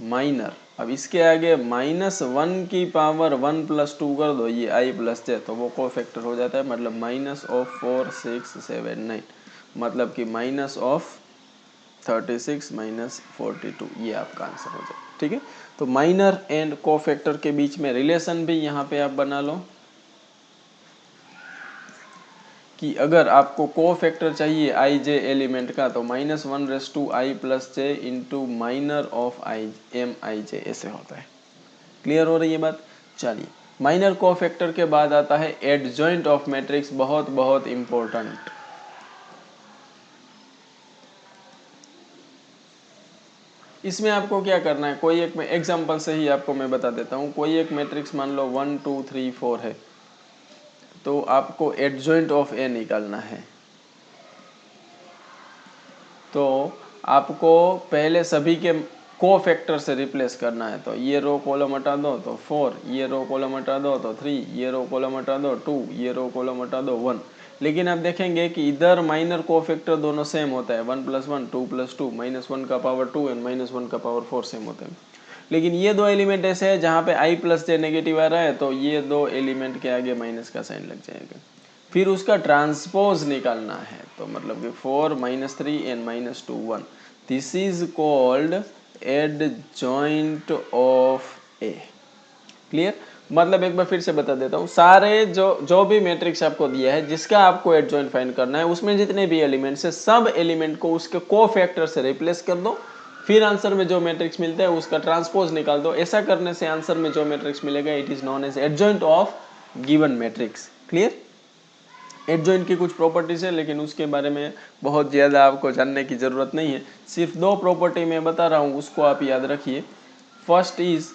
माइनर। अब इसके आगे -1 की पावर 1 + 2 कर दो, ये i + j, तो वो कोफैक्टर हो जाता है। मतलब -4 6 7 9 मतलब कि -36 -42 ये आपका आंसर हो जाए, ठीक है। तो माइनर एंड कोफैक्टर के बीच में रिलेशन भी यहाँ पे आप बना लो कि अगर आपको कोफैक्टर चाहिए i j एलिमेंट का तो -1⁻i + j into minor of mi j ऐसे होता है। क्लियर हो रही है बात? चलिए, माइनर कोफैक्टर के बाद आता है एडजॉइंट ऑफ मैट्रिक्स, बहुत बहुत इंपॉर्टेंट। इसमें आपको क्या करना है, कोई एक एग्जांपल से ही आपको मैं बता देता हूँ। कोई एक मैट्रिक्स मान लो 1 2 3 4 है तो आपको एडजॉइंट ऑफ ए निकालना है। तो आपको पहले सभी के कोफैक्टर से रिप्लेस करना है। तो ये रो कॉलम हटा दो तो 4, ये रो कॉलम हटा दो तो 3, ये रो कॉलम हटा दो 2, ये रो कॉलम हटा दो 1। लेकिन आप देखेंगे कि इधर माइनर कोफैक्टर दोनों सेम होता है, 1 + 1 2 + 2 -1 का पावर 2 एंड -1 का पावर 4 सेम होते हैं। लेकिन ये दो एलिमेंट ऐसे हैं जहाँ पे i + j नेगेटिव आ रहा है तो ये दो एलिमेंट के आगे माइनस का साइन लग जाएगा। फिर उसका ट्रांसपोज निकालना है, तो मतलब कि 4 -3 and -2 1। This is called adjoint of A. Clear? मतलब एक बार फिर से बता देता हूँ, सारे जो भी मैट्रिक्स आपको दिया है जिसका आपको एडजॉइंट फाइंड करना है उसमें जितने भी एलिमेंट्स है सब एलिमेंट को उसके कोफैक्टर से रिप्लेस कर दो। फिर आंसर में जो मैट्रिक्स मिलता है उसका ट्रांसपोज निकाल दो। ऐसा करने से आंसर में जो मैट्रिक्स मिलेगा it is known as adjoint of given matrix. Clear? Adjoint की कुछ प्रॉपर्टीज है लेकिन उसके बारे में बहुत ज़्यादा आपको जानने की ज़रूरत नहीं है। सिर्फ दो प्रॉपर्टी मैं बता रहा हूँ, उसको आप याद रखिए। First is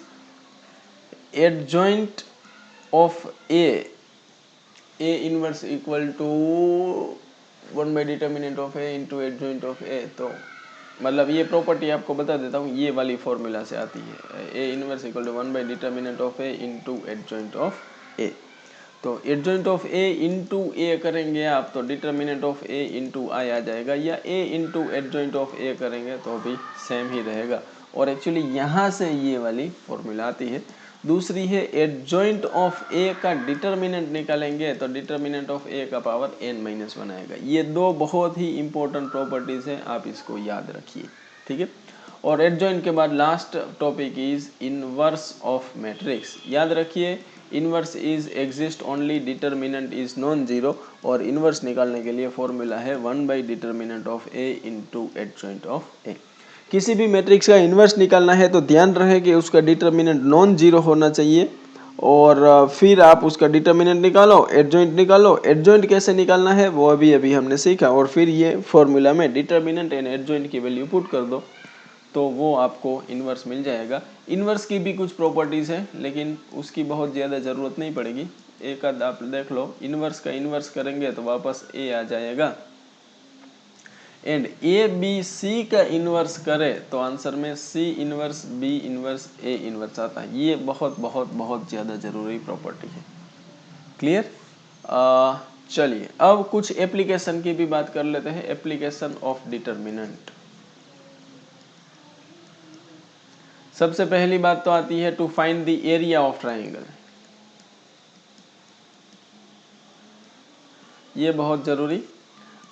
adjoint of A inverse equal to one by determinant of A into adjoint of A. तो मतलब ये प्रॉपर्टी आपको बता देता हूँ, ये वाली फॉर्मूला से आती है। A inverse equal to one by determinant of A into adjoint of A. तो adjoint of A into A करेंगे आप तो determinant of A into I आ जाएगा, या A into adjoint of A करेंगे तो भी सेम ही रहेगा। और एक्चुअली यहाँ से ये वाली फॉर्मूला आती है। दूसरी है एडजॉइंट ऑफ ए का डिटर्मिनेंट निकालेंगे तो डिटर्मिनेंट ऑफ ए का पावर n-1 आएगा। ये दो बहुत ही इंपॉर्टेंट प्रॉपर्टीज है, आप इसको याद रखिए, ठीक है। और एडजॉइंट के बाद last topic is inverse of matrix. याद रखिए inverse is exist only determinant is non zero, और इनवर्स निकालने के लिए फॉर्मूला है one by determinant of A into adjoint of A. किसी भी मैट्रिक्स का इन्वर्स निकालना है तो ध्यान रहे कि उसका डिटर्मिनेंट नॉन जीरो होना चाहिए, और फिर आप उसका डिटर्मिनेंट निकालो, एडजॉइंट निकालो। एडजॉइंट कैसे निकालना है वो अभी हमने सीखा, और फिर ये फॉर्मूला में डिटर्मिनेंट एंड एडजॉइंट की वैल्यू पुट कर दो तो वो आपको इन्वर्स मिल जाएगा। इन्वर्स की भी कुछ प्रॉपर्टीज़ है लेकिन उसकी बहुत ज़्यादा ज़रूरत नहीं पड़ेगी, एक आध आप देख लो। इन्वर्स का इन्वर्स करेंगे तो वापस ए आ जाएगा, एंड ए बी सी का इन्वर्स करे तो आंसर में सी inverse B inverse A inverse आता है। ये बहुत बहुत बहुत ज़्यादा ज़रूरी प्रॉपर्टी है। क्लियर? चलिए अब कुछ एप्लीकेशन की भी बात कर लेते हैं। Application of determinant. सबसे पहली बात तो आती है to find the area of triangle. ये बहुत जरूरी।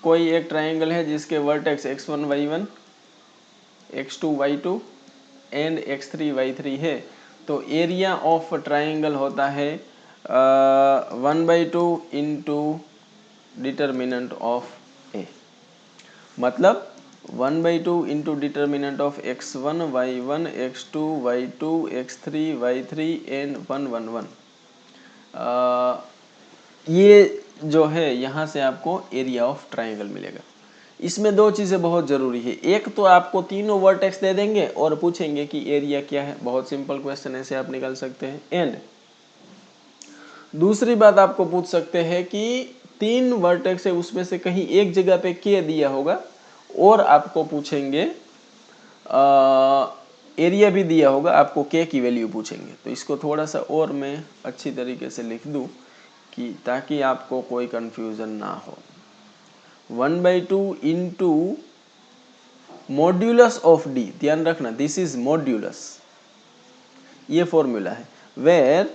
कोई एक ट्राइंगल है जिसके vertex x1 y1 x2 y2 and x3 y3 है, तो एरिया ऑफ ट्राइंगल होता है 1/2 इंटू डिटर्मिनेंट ऑफ ए। मतलब 1/2 into determinant of x1 y1 x2 y2 x3 y3 and 1 1 1। ये जो है यहाँ से आपको एरिया ऑफ ट्राइंगल मिलेगा। इसमें दो चीज़ें बहुत ज़रूरी है। एक तो आपको तीनों वर्टेक्स दे देंगे और पूछेंगे कि एरिया क्या है। बहुत सिंपल क्वेश्चन, ऐसे आप निकाल सकते हैं। एंड दूसरी बात आपको पूछ सकते हैं कि तीन वर्टेक्स है उसमें से कहीं एक जगह पे के दिया होगा, और आपको पूछेंगे एरिया भी दिया होगा, आपको के की वैल्यू पूछेंगे। तो इसको थोड़ा सा और मैं अच्छी तरीके से लिख दूं कि ताकि आपको कोई कंफ्यूजन ना हो। 1/2 इंटू मॉड्यूलस ऑफ डी, ध्यान रखना दिस इज मॉड्यूलस, ये फॉर्मूला है, where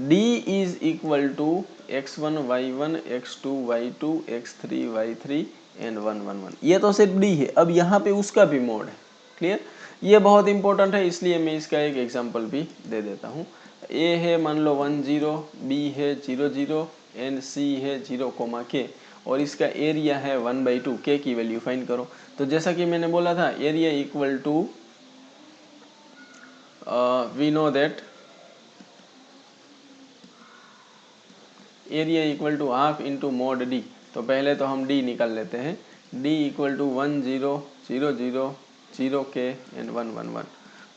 D is equal to x1 y1 x2 y2 x3 y3 and 1 1 1। ये तो सिर्फ डी है, अब यहाँ पे उसका भी मोड है। क्लियर? ये बहुत इंपॉर्टेंट है, इसलिए मैं इसका एक एग्जांपल भी दे देता हूँ। ए है मान लो 1 0, बी है 0 0 एंड सी है 0 k, और इसका एरिया है 1/2। के की वैल्यू फाइंड करो। तो जैसा कि मैंने बोला था area equal to we know that area equal to half into mod D. तो पहले तो हम डी निकाल लेते हैं। D equal to 1 0 0 0 0 k and 1 1 1।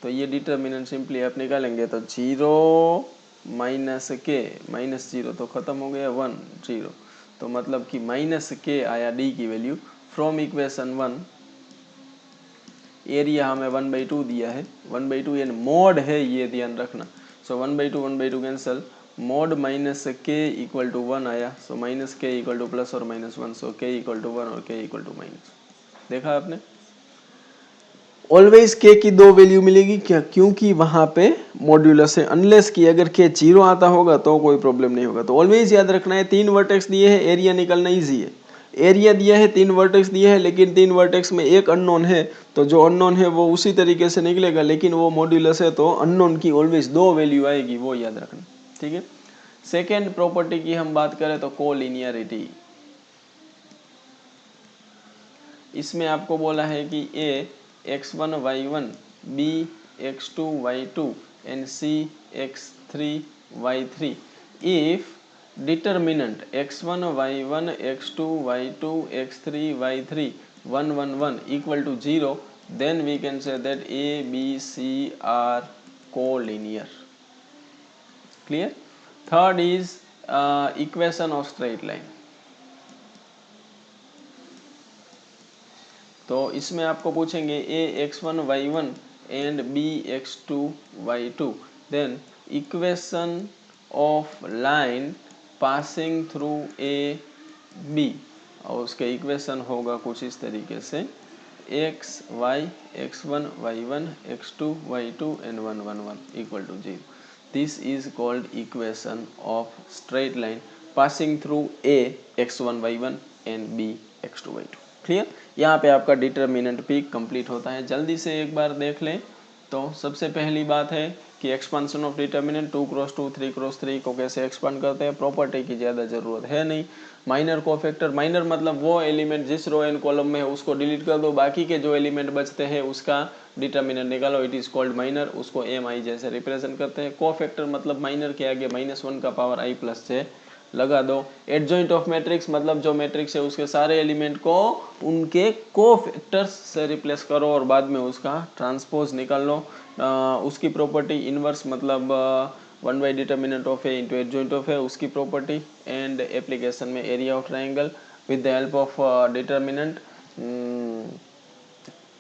तो ये डिटर्मिनेंट सिंपली आप निकालेंगे तो 0 माइनस के, माइनस 0 तो खत्म हो गया 1 0, तो मतलब कि माइनस के आया डी की वैल्यू फ्रॉम इक्वेशन 1। एरिया हमें 1/2 दिया है, 1/2 एंड मोड है, ये ध्यान रखना। सो 1/2 कैंसल, मोड माइनस के इक्वल टू 1 आया, सो माइनस के इक्वल टू प्लस और माइनस 1, सो के इक्वल टू 1 और के इक्वल टू माइनस। देखा आपने? ऑलवेज के की दो वैल्यू मिलेगी क्या? क्योंकि वहां पे मॉड्यूलस है। अनलेस कि अगर के 0 आता होगा तो कोई प्रॉब्लम नहीं होगा। तो ऑलवेज याद रखना है, तीन वर्टेक्स दिए हैं, एरिया निकालना इजी है। एरिया दिया है, तीन वर्टेक्स दिए हैं, लेकिन तीन वर्टेक्स में एक अननोन है, तो जो अननोन है वो उसी तरीके से निकलेगा, लेकिन वो मॉड्यूलस है तो अननोन की ऑलवेज दो वैल्यू आएगी, वो याद रखना। ठीक है। सेकेंड प्रॉपर्टी की हम बात करें तो कोलिनियरिटी। इसमें आपको बोला है कि ए x1 y1 b x2 y2 and c x3 y3 if determinant x1 y1 x2 y2 x3 y3 1 1 1 equal to 0, then we can say that a b c are collinear. Clear? Third is equation of straight line. तो इसमें आपको पूछेंगे A x1 y1 and B x2 y2, then equation of line passing through A B, और उसके equation होगा कुछ इस तरीके से x y x1 y1 x2 y2 and 1 1 1 equal to 0. This is called equation of straight line passing through a x1 y1 and b x2 y2. Clear? यहाँ पे आपका डिटर्मिनेंट पी कंप्लीट होता है। जल्दी से एक बार देख लें तो सबसे पहली बात है कि expansion of determinant 2 cross 2 3 cross 3 को कैसे एक्सपांड करते हैं। प्रॉपर्टी की ज़्यादा ज़रूरत है नहीं। माइनर कोफैक्टर, माइनर मतलब वो एलिमेंट जिस रो एंड कॉलम में है उसको डिलीट कर दो, बाकी के जो एलिमेंट बचते हैं उसका डिटर्मिनेंट निकालो, इट इज़ कॉल्ड माइनर, उसको एम आई जैसे रिप्रेजेंट करते हैं। कोफैक्टर मतलब माइनर के आगे -1 का पावर आई प्लस से लगा दो। एडजॉइंट ऑफ मैट्रिक्स मतलब जो मैट्रिक्स है उसके सारे एलिमेंट को उनके कोफैक्टर्स से रिप्लेस करो और बाद में उसका ट्रांसपोज निकाल लो। उसकी प्रॉपर्टी इनवर्स मतलब 1 by determinant of A into adjoint of A, उसकी प्रॉपर्टी। एंड एप्लीकेशन में area of triangle with the help of determinant.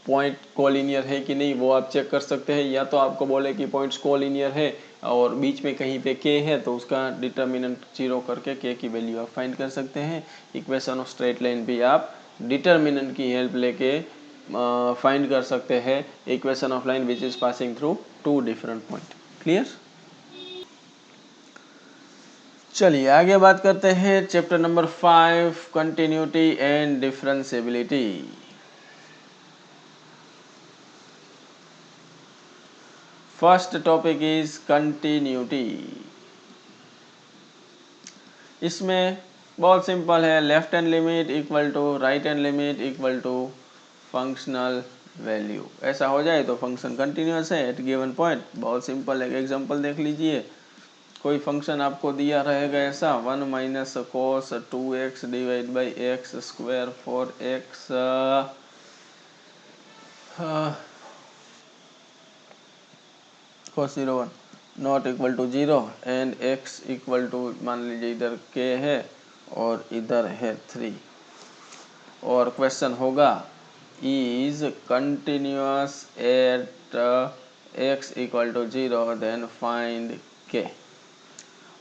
Point collinear है कि नहीं वो आप चेक कर सकते हैं, या तो आपको बोले कि पॉइंट्स कोलिनियर है और बीच में कहीं पे के है तो उसका डिटर्मिनेंट 0 करके के की वैल्यू आप फाइंड कर सकते हैं। इक्वेशन ऑफ स्ट्रेट लाइन भी आप डिटर्मिनेंट की हेल्प लेके फाइंड कर सकते हैं। Equation of line which is passing through 2 different point. Clear? चलिए आगे बात करते हैं chapter number 5, continuity and differentiability. First topic is continuity. इसमें बहुत सिंपल है, left hand limit equal to right hand limit equal to functional value. ऐसा हो जाए तो फंक्शन कंटिन्यूअस है एट गिवन पॉइंट। बहुत सिंपल है, एक एग्जांपल देख लीजिए। कोई फंक्शन आपको दिया रहेगा ऐसा 1 minus cos 2x divide by x square for x cos 0 1 not equal to 0 and x equal to मान लीजिए इधर k है और इधर है 3, और क्वेश्चन होगा is continuous at x equal to 0 then find k।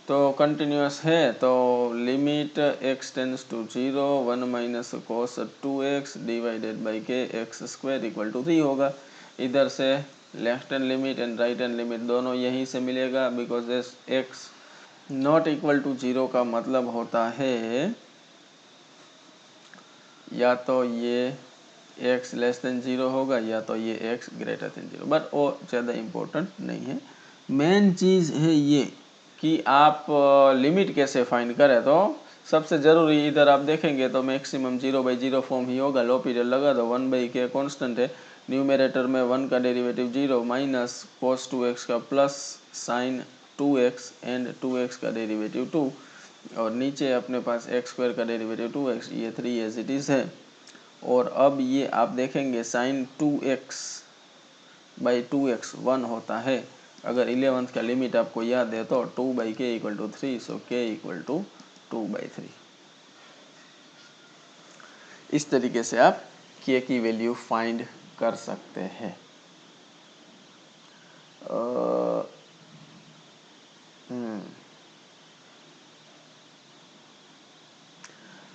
तो कंटिन्यूअस है तो limit x tends to 0 1 minus cos 2x divided by k x square equal to 3 होगा। इधर से left hand limit and right hand limit दोनों यहीं से मिलेगा, because x not equal to 0 का मतलब होता है या तो ये x लेस देन 0 होगा या तो ये x ग्रेटर देन 0, बट वो ज़्यादा इम्पोर्टेंट नहीं है। मेन चीज़ है ये कि आप लिमिट कैसे फाइंड करें। तो सबसे ज़रूरी इधर आप देखेंगे तो मैक्सिमम 0/0 फॉर्म ही होगा। लो पीरियड लगा दो, 1/k कॉन्स्टेंट है, न्यूमरेटर में 1 का डेरिवेटिव 0 माइनस cos 2x का plus sign 2x and 2x का डेरिवेटिव 2, और नीचे अपने पास x स्क्वायर का डेरिवेटिव 2x, ये 3 एज इट इज़ है। और अब ये आप देखेंगे साइन 2x बाई 2x 1 होता है। अगर 11th का लिमिट आपको याद है तो 2/k equal to 3, so k equal to 2/3। इस तरीके से आप k की वैल्यू फाइंड कर सकते हैं।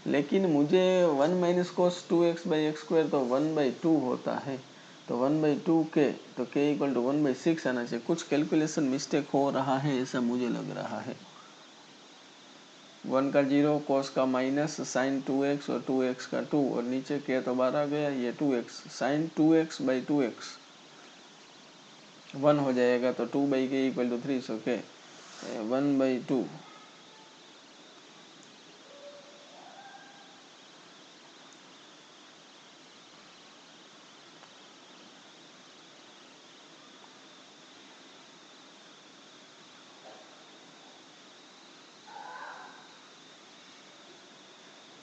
लेकिन मुझे 1 minus cos 2x by x square तो 1/2 होता है, तो 1/2 के तो k इक्वल टू 1/6 आना चाहिए। कुछ कैलकुलेशन मिस्टेक हो रहा है ऐसा मुझे लग रहा है। 1 का 0, कोस का माइनस, साइन 2x और 2x का 2, और नीचे k तो बाहर आ गया, ये 2x, sign 2x by 2x 1 हो जाएगा, तो 2/k equal to 3, so k 1/2।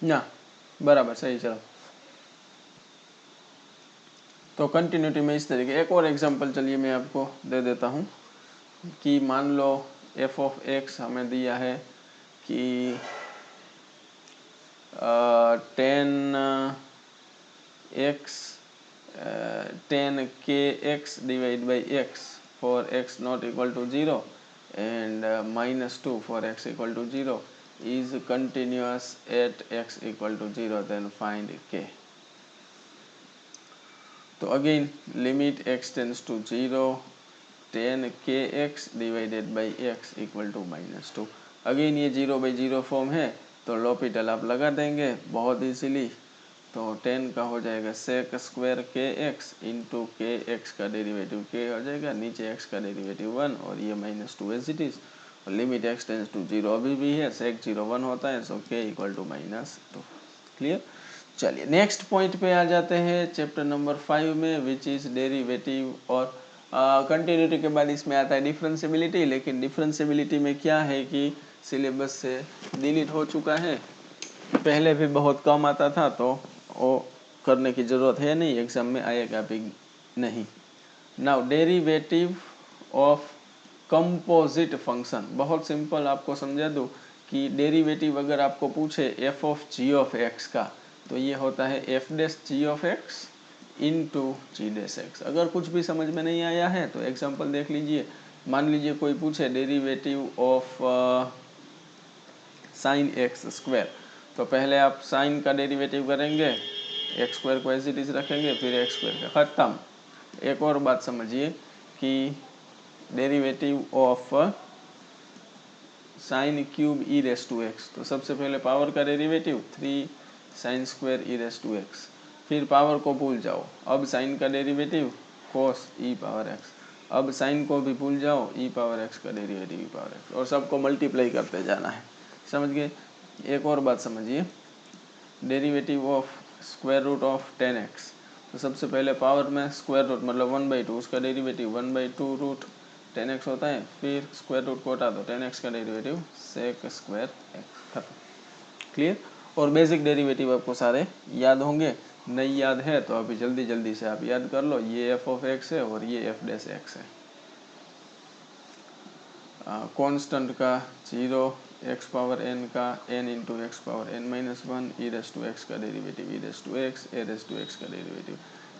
ना बराबर सही। चलो तो कंटिन्यूटी में इस तरीके एक और एग्जांपल चलिए मैं आपको दे देता हूँ कि मान लो f ऑफ x हमें दिया है कि 10kx divide by x for x not equal to 0 and -2 for x equal to 0 is continuous at x equal to 0, then find k. तो again limit x tends to 0, 10 kx divided by x equal to -2। Again ये 0/0 form है तो L'Hôpital आप लगा देंगे बहुत easily. तो 10 का हो जाएगा सेक स्क्वायर kx इंटू के एक्स का डेरिवेटिव k हो जाएगा, नीचे x का डेरिवेटिव 1 और ये -2 एज इट इज। और लिमिट x टेंड्स टू 0 अभी भी है, सेक 0 1 होता है, सो k इक्वल टू -2। क्लियर। चलिए नेक्स्ट पॉइंट पे आ जाते हैं चैप्टर नंबर 5 में, विच इज डेरिवेटिव। और कंटिन्यूटी के बाद इसमें आता है डिफरेंशियबिलिटी। लेकिन डिफरेंशियबिलिटी में क्या है कि सिलेबस से डिलीट हो चुका है, पहले भी बहुत कम आता था, तो वो करने की ज़रूरत है नहीं, एग्जाम में आएगा भी नहीं। Now derivative of composite function, बहुत सिंपल आपको समझा दूँ कि डेरिवेटिव अगर आपको पूछे f of g of x का, तो ये होता है f dash g of x into g dash x. अगर कुछ भी समझ में नहीं आया है तो एग्जांपल देख लीजिए। मान लीजिए कोई पूछे derivative of sine x square, तो पहले आप साइन का डेरिवेटिव करेंगे, एक्स स्क्वायर को एज इट इज रखेंगे, फिर एक्स स्क्वायर का खत्म। एक और बात समझिए कि derivative of sine cube e raise to x, तो सबसे पहले पावर का derivative 3 sine square e raise to x, फिर पावर को भूल जाओ, अब साइन का derivative cos e power x, अब साइन को भी भूल जाओ, ई पावर एक्स का डेरिवेटिव ई पावर एक्स, और सबको मल्टीप्लाई करते जाना है। समझ गए। एक और बात समझिए, derivative of square root of 10x, तो सबसे पहले पावर में स्क्वायर रूट मतलब 1/2, उसका डेरिवेटिव 1/2 रूट 10x होता है, फिर स्क्वायर रूट को हटा दो, 10x का डेरिवेटिव सेक स्क्वायर एक्स, खत्म। क्लियर। और बेसिक डेरिवेटिव आपको सारे याद होंगे, नहीं याद है तो अभी जल्दी जल्दी से आप याद कर लो। ये एफ ऑफ एक्स है और ये एफ डैश एक्स है। कांस्टेंट का 0, एक्स पावर एन का n into x power n-1, e raise to x का derivative e raise to x, a raise to x का derivative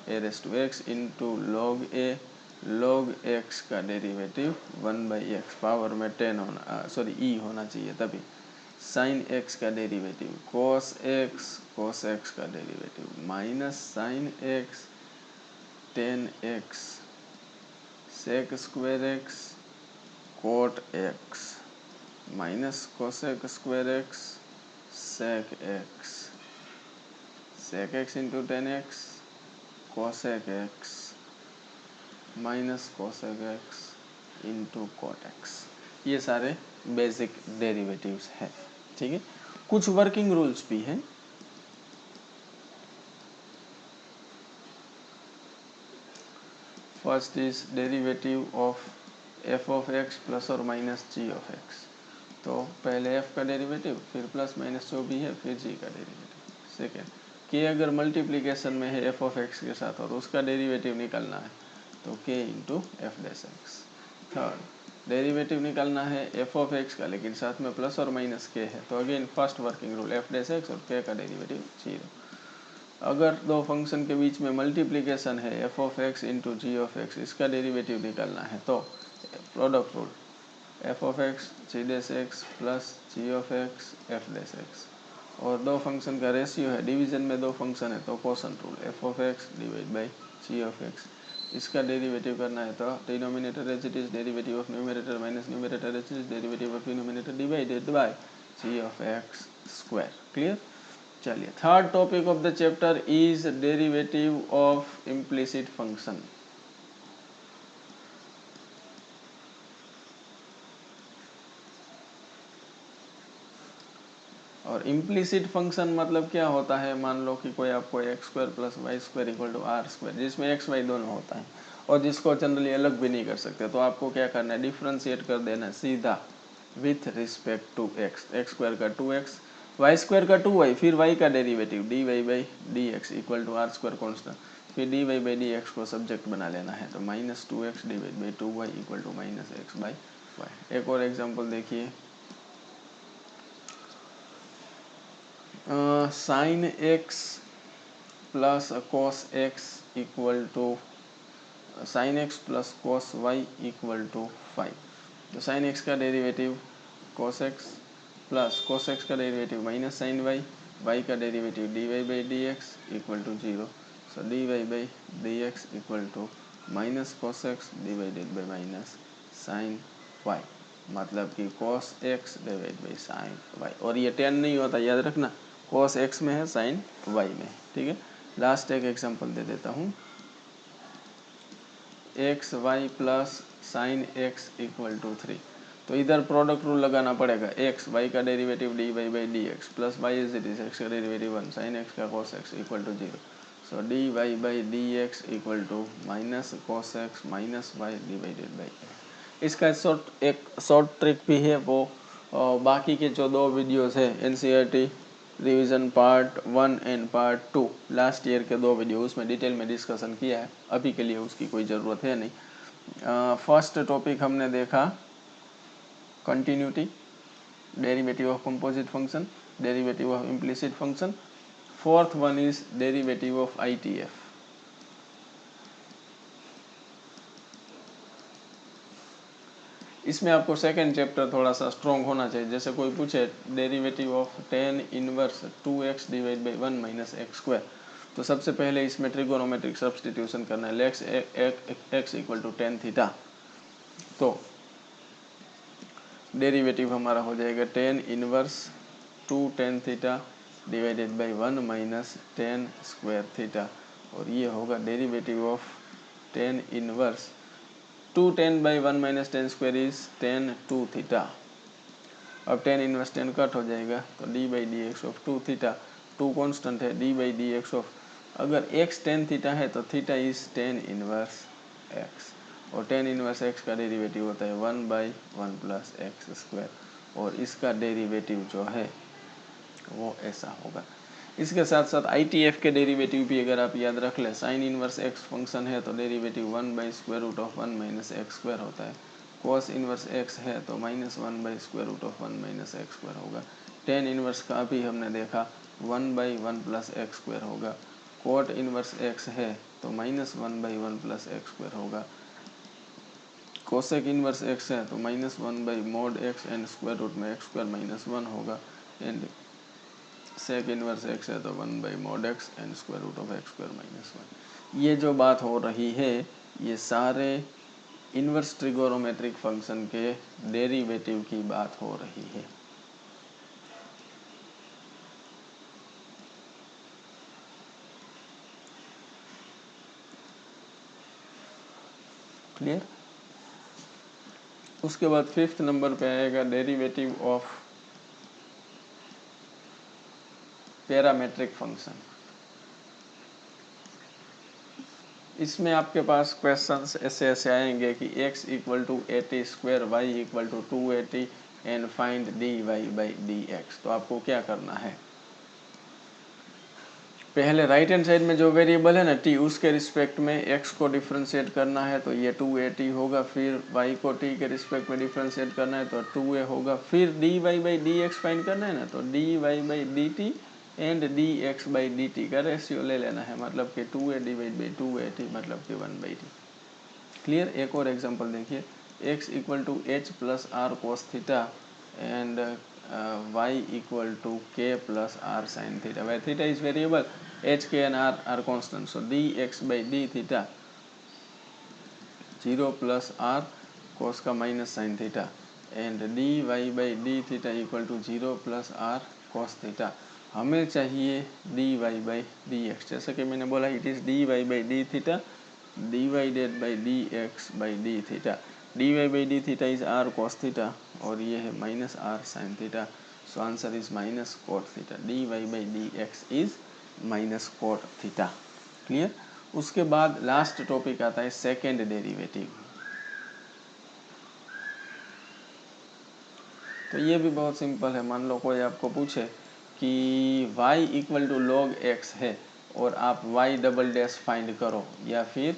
a raise to x into log a, log x का derivative 1/x, power में 10 होना sorry e होना चाहिए तभी, sine x का derivative cos x का derivative minus sine x 10x sec square x cot x minus cosec square x sec x into 10x cosec x minus cosec x into cot x. ये सारे basic derivatives हैं। ठीक है, कुछ working rules भी हैं। First is derivative of F of x plus और minus ji of x, तो पहले एफ का डेरिवेटिव, फिर प्लस माइनस जो भी है, फिर जी का डेरिवेटिव। सेकेंड, के अगर मल्टीप्लिकेशन में है एफ ऑफ एक्स के साथ और उसका डेरिवेटिव निकालना है तो के into F dash x. Third, derivative निकालना है एफ ऑफ एक्स का लेकिन साथ में प्लस और माइनस के है, तो again first working rule F dash x और के का डेरिवेटिव 0। अगर दो फंक्शन के बीच में मल्टीप्लिकेशन है f of x into g of x, इसका डेरिवेटिव निकालना है तो product rule f of x g dash x plus g of x f dash x. और दो फंक्शन का रेशियो है, डिवीजन में दो फंक्शन है तो quotient rule f of x divide by g of x, इसका डेरिवेटिव करना है तो denominator as it is, derivative of numerator minus numerator as it is, derivative of denominator divided by g of x square. Clear. चलिए third topic of the chapter is derivative of implicit function. और implicit function मतलब क्या होता है, मान लो कि कोई आपको x square plus y square equal to r square, जिसमें एक्स वाई दोनों होता है और जिसको जनरली अलग भी नहीं कर सकते, तो आपको क्या करना है, डिफ्रेंशिएट कर देना है सीधा with respect to x. X square का 2x, वाई स्क्वायर का 2y, फिर y का derivative d y by d x equal to r square constant, फिर d y by d x को सब्जेक्ट बना लेना है, तो -2x divide by 2y equal to -x by y. एक और एग्जाम्पल देखिए, sine x plus cos x equal to sine x plus cos y equal to 5। तो साइन एक्स का derivative cos x plus cos x का derivative minus sine y, y का derivative d y by d x equal to 0। So d y by d x equal to minus cos x divided by minus sine y, मतलब कि cos x divide by sine y. और ये ten नहीं होता, याद रखना, cos x में है, साइन वाई में है, ठीक है। लास्ट एक एग्जांपल दे देता हूँ, x y plus sine x equal to 3। तो इधर प्रोडक्ट रूल लगाना पड़ेगा, एक्स वाई का derivative d y by d x plus y is it is x का डेरिवेटिव 1 साइन एक्स का cos x equal to 0। So d y by d x equal to minus cos x minus y divided by. इसका एक short trick भी है, वो बाकी के जो 2 वीडियोस है NCERT revision part 1 and part 2 last year के 2 वीडियो, उसमें डिटेल में डिस्कशन किया है, अभी के लिए उसकी कोई ज़रूरत है नहीं। फर्स्ट टॉपिक हमने देखा continuity, derivative of composite function, derivative of implicit function. Fourth one is derivative of ITF. इसमें आपको सेकंड चैप्टर थोड़ा सा स्ट्रॉन्ग होना चाहिए। जैसे कोई पूछे derivative of tan inverse 2x divide by 1 minus x square, तो सबसे पहले इसमें ट्रिगोनोमेट्रिक सब्सटीट्यूशन करना है। X equal to tan theta, तो डेरिवेटिव हमारा हो जाएगा tan inverse 2 tan theta divided by 1 minus tan square theta, और ये होगा derivative of tan inverse 2 10 by 1 minus tan square is tan 2 theta. अब टेन इनवर्स टेन कट हो जाएगा, तो d by d x of 2 theta, 2 constant है, d by d x of, अगर x tan theta है तो theta is tan inverse x, और tan inverse x का डेरिवेटिव होता है 1 बाई 1 प्लस एक्स स्क्वायर, और इसका डेरिवेटिव जो है वो ऐसा होगा। इसके साथ साथ ITF के डेरिवेटिव भी अगर आप याद रख लें, साइन इनवर्स एक्स फंक्शन है तो derivative 1 by square root of 1 minus x square होता है। कॉस इनवर्स एक्स है तो minus 1 by square root of 1 minus x square होगा। टेन इनवर्स का भी हमने देखा 1 बाई 1 प्लस एक्स स्क्वायर होगा। कोट इनवर्स एक्स है तो minus 1 by 1 plus x square होगा। कोसेक इनवर्स एक्स है तो minus 1 by mod x and square root में एक्स स्क्वायर माइनस 1 होगा, एंड सेक इनवर्स एक्स है तो 1 by mod x and square root of x square minus 1। ये जो बात हो रही है ये सारे इनवर्स ट्रिगोनोमेट्रिक फंक्शन के डेरिवेटिव की बात हो रही है। क्लियर? उसके बाद 5th नंबर पे आएगा डेरिवेटिव ऑफ पैरामेट्रिक फंक्शन। इसमें आपके पास क्वेश्चंस ऐसे आएंगे कि x equal to 80 square, y equal to 280 and find d y by d x. तो आपको क्या करना है, पहले राइट हैंड साइड में जो वेरिएबल है ना t, उसके रिस्पेक्ट में x को डिफरेंशिएट करना है तो ये 280 होगा, फिर y को t के रिस्पेक्ट में डिफरेंशिएट करना है तो 2a होगा, फिर dy by d x find करना है ना तो dy by d T and dx by d T का रेशियो ले लेना है, मतलब कि 2a डिवाइड बाई 280 मतलब कि 1/t। क्लियर? एक और एग्जांपल देखिए, x equal to h plus r cos theta and y equal to k plus r sine theta, where theta is variable, h, k and r are constant, so dx by d theta 0 plus r cos का minus sine theta and dy by d theta equal to 0 plus r cos theta. हमें चाहिए dy by dx, जैसा कि मैंने बोला it is dy by d theta divided by d x by d theta. D y by d theta is r cos theta और ये है minus r sine theta, so answer is minus cot theta. D y by d x is minus cot theta. Clear? उसके बाद last topic आता है second derivative. तो ये भी बहुत सिंपल है। मान लो कोई आपको पूछे कि y equal to log x है और आप y डबल डैश फाइंड करो, या फिर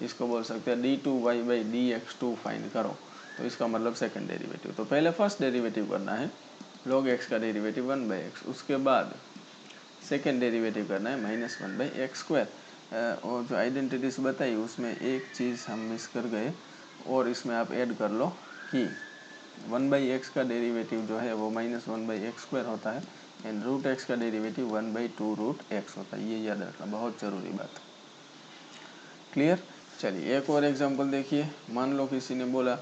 इसको बोल सकते हैं d2y by d x two find करो, तो इसका मतलब सेकंड डेरिवेटिव। तो पहले फर्स्ट डेरिवेटिव करना है, log x का डेरिवेटिव 1 बाई एक्स, उसके बाद सेकेंड डेरिवेटिव करना है माइनस 1 बाई एक्स स्क्वायर। और जो आइडेंटिटीज बताई उसमें एक चीज़ हम मिस कर गए, और इसमें आप ऐड कर लो कि 1/x का डेरिवेटिव जो है वो -1/x² होता है एंड √x का डेरिवेटिव 1/2√x होता है। ये याद रखना, बहुत ज़रूरी बात। क्लियर। चलिए एक और एग्जांपल देखिए। मान लो किसी ने बोला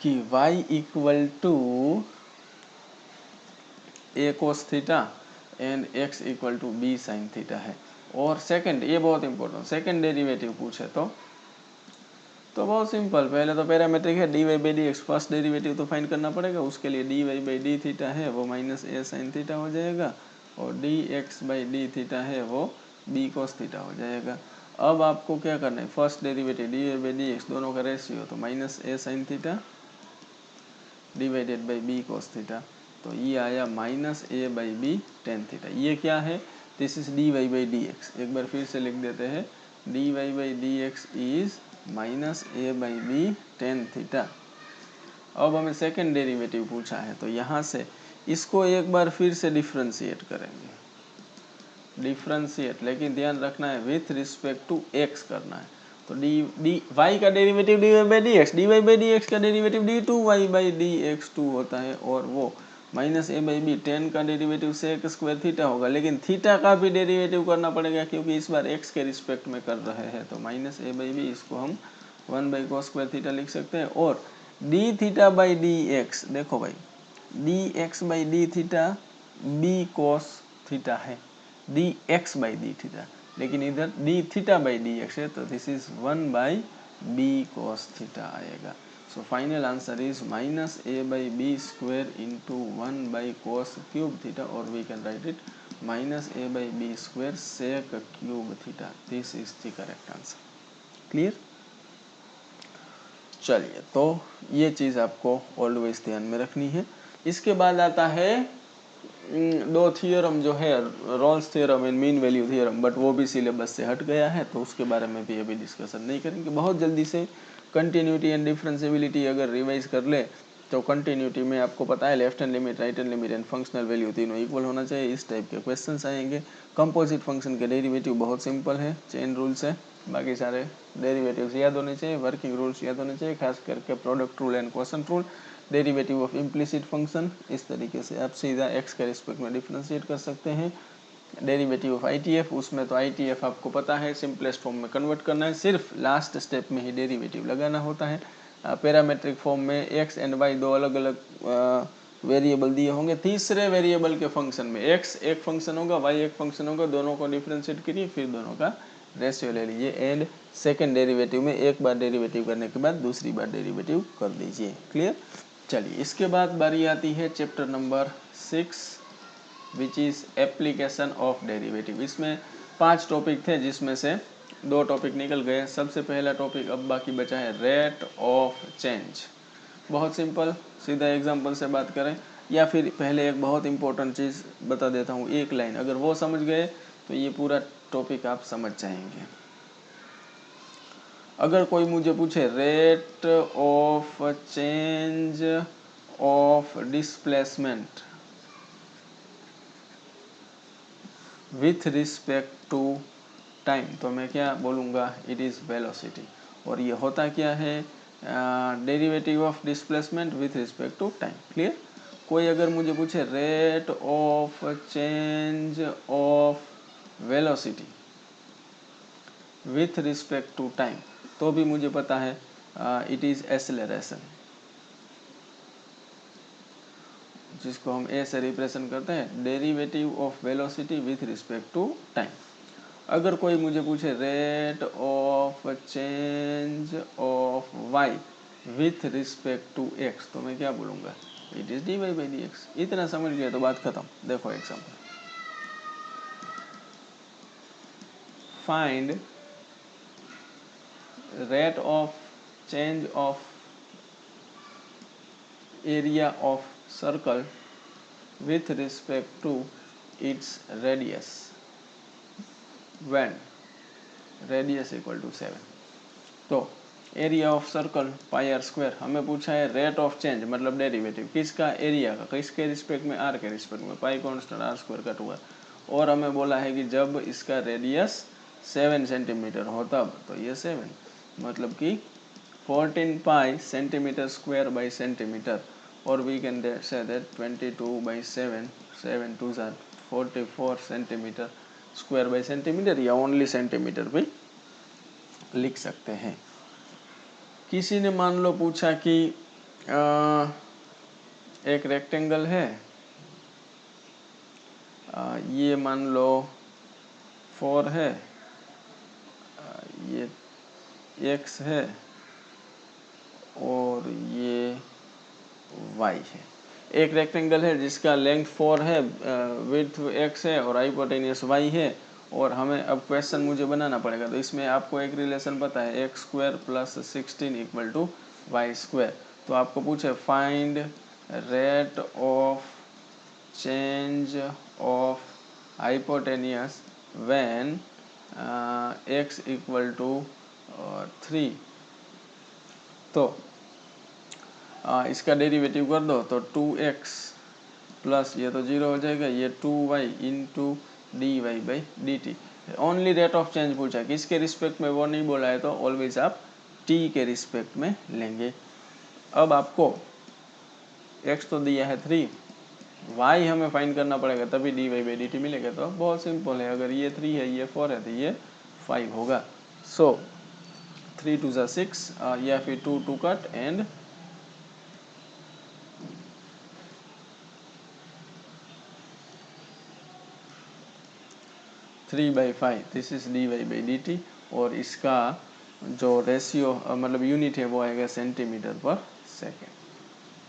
कि y equal to a cos theta and x equal to b sin theta है, और सेकंड, ये बहुत इंपॉर्टेंट, सेकंड डेरिवेटिव पूछे तो बहुत सिंपल, पहले तो पैरामेट्रिक है dy/dx, फर्स्ट डेरिवेटिव तो फाइंड करना पड़ेगा। उसके लिए dy/d थीटा है वो -a sin थीटा हो जाएगा, और dx/d थीटा है वो b cos थीटा हो जाएगा। अब आपको क्या करना है, फर्स्ट डेरिवेटिव dy/dx दोनों का रेशियो, तो -a sin theta divided by b cos theta, तो ये आया -a/b tan थीटा। ये क्या है, दिस इज dy/dx। एक बार फिर से लिख देते हैं, dy/dx is -a/b tan theta. अब हमें सेकंड डेरिवेटिव पूछा है, तो यहाँ से इसको एक बार फिर से डिफ्रेंशिएट करेंगे, डिफ्रेंशिएट, लेकिन ध्यान रखना है विथ रिस्पेक्ट टू x करना है। तो y का डेरिवेटिव dy/dx, dy/dx का डेरिवेटिव d2y/dx2 होता है, और वो -a/b tan का डेरिवेटिव sec² थीटा होगा, लेकिन थीटा का भी डेरिवेटिव करना पड़ेगा क्योंकि इस बार x के रिस्पेक्ट में कर रहे हैं। तो -a/b इसको हम 1/cos² थीटा लिख सकते हैं, और d(θ/dx), देखो भाई dx/d theta b cos theta है, dx/d थीटा, लेकिन इधर dθ/dx है, तो this is 1/b cos theta आएगा। So final answer is -a/b² into 1/cos³ theta, और we can write it -a/b² sec³ theta. This is the correct answer. Clear. चलिए, तो ये चीज़ आपको ऑलवेज ध्यान में रखनी है। इसके बाद आता है दो थियोरम जो है, Rolle's theorem and mean value theorem, but वो भी सिलेबस से हट गया है, तो उसके बारे में भी अभी डिस्कशन नहीं करेंगे। बहुत जल्दी से कंटिन्यूटी एंड डिफरेंशिएबिलिटी अगर रिवाइज कर ले तो कंटिन्यूटी में आपको पता है left hand limit, right hand limit and functional value तीनों इक्वल होना चाहिए, इस टाइप के क्वेश्चंस आएंगे। कंपोजिट फंक्शन के डेरिवेटिव बहुत सिंपल है, चेन रूल्स है, बाकी सारे डेरिवेटिव्स याद होने चाहिए, वर्किंग रूल्स याद होने चाहिए, खास करके product rule and quotient rule. Derivative of implicit function, इस तरीके से आप सीधा x के रिस्पेक्ट में डिफरेंशिएट कर सकते हैं। डेरिवेटिव ऑफ ITF, उसमें तो ITF आपको पता है सिंपलेस्ट फॉर्म में कन्वर्ट करना है, सिर्फ लास्ट स्टेप में ही डेरिवेटिव लगाना होता है। पैरामेट्रिक फॉर्म में x एंड y दो अलग अलग वेरिएबल दिए होंगे, तीसरे वेरिएबल के फंक्शन में x एक फंक्शन होगा, y एक फंक्शन होगा, दोनों को डिफरेंशिएट करिए, फिर दोनों का रेशियो ले लीजिए, एंड सेकेंड डेरिवेटिव में एक बार डेरिवेटिव करने के बाद दूसरी बार डेरिवेटिव कर दीजिए। क्लियर। चलिए, इसके बाद बारी आती है chapter number 6 which is application of derivative. इसमें 5 टॉपिक थे जिसमें से 2 टॉपिक निकल गए। सबसे पहला टॉपिक अब बाकी बचा है रेट ऑफ चेंज। बहुत सिंपल, सीधा एग्जांपल से बात करें, या फिर पहले एक बहुत इंपॉर्टेंट चीज़ बता देता हूँ, एक लाइन, अगर वो समझ गए तो ये पूरा टॉपिक आप समझ जाएंगे। अगर कोई मुझे पूछे rate of change of displacement with respect to time, तो मैं क्या बोलूँगा, इट इज़ वेलोसिटी। और ये होता क्या है, derivative of displacement with respect to time. Clear. कोई अगर मुझे पूछे rate of change of velocity with respect to time, तो भी मुझे पता है इट इज़ एक्सेलरेशन, जिसको हम ए से रिप्रेजेंट करते हैं, derivative of velocity with respect to time. अगर कोई मुझे पूछे rate of change of y with respect to x, तो मैं क्या बोलूँगा, इट इज़ dy/dx। इतना समझ गया तो बात खत्म। देखो example, find rate of change of area of circle with respect to its radius when radius equal to 7। तो एरिया ऑफ सर्कल πr², हमें पूछा है रेट ऑफ चेंज मतलब डेरिवेटिव किसका, एरिया का, किसके रिस्पेक्ट में, r के रिस्पेक्ट में, पाई कॉन्स्टेंट r² कट हुआ, और हमें बोला है कि जब इसका रेडियस 7 सेंटीमीटर हो तब, तो ये 7 मतलब कि 14 pi centimeter square by centimeter, or we can say that 22 by 7, 7 2s are 44 centimeter square by centimeter, या ओनली सेंटीमीटर भी लिख सकते हैं। किसी ने मान लो पूछा कि एक रेक्टेंगल है, ये मान लो 4 है, ये x है और ये y है। एक रेक्टेंगल है जिसका लेंथ 4 है, विड्थ x है और हाइपोटेन्यूस y है, और हमें अब क्वेश्चन मुझे बनाना पड़ेगा। तो इसमें आपको एक रिलेशन पता है, x square plus 16 equal to y square. तो आपको पूछे find rate of change of hypotenuse when x equal to 3। तो इसका डेरिवेटिव कर दो तो 2x प्लस ये तो 0 हो जाएगा, ये 2y into d y by d t. Only rate of change पूछा, किसके रिस्पेक्ट में वो नहीं बोला है, तो ऑलवेज आप t के रिस्पेक्ट में लेंगे। अब आपको x तो दिया है 3, y हमें फाइंड करना पड़ेगा, तभी d y by d t मिलेगा। तो बहुत सिंपल है, अगर ये 3 है, ये 4 है, तो ये 5 होगा। सो 3 2 ज़ा 6, या फिर 2 2 cut and 3/5, this is d y by d t. और इसका जो रेशियो मतलब यूनिट है वो आएगा सेंटीमीटर पर सेकेंड।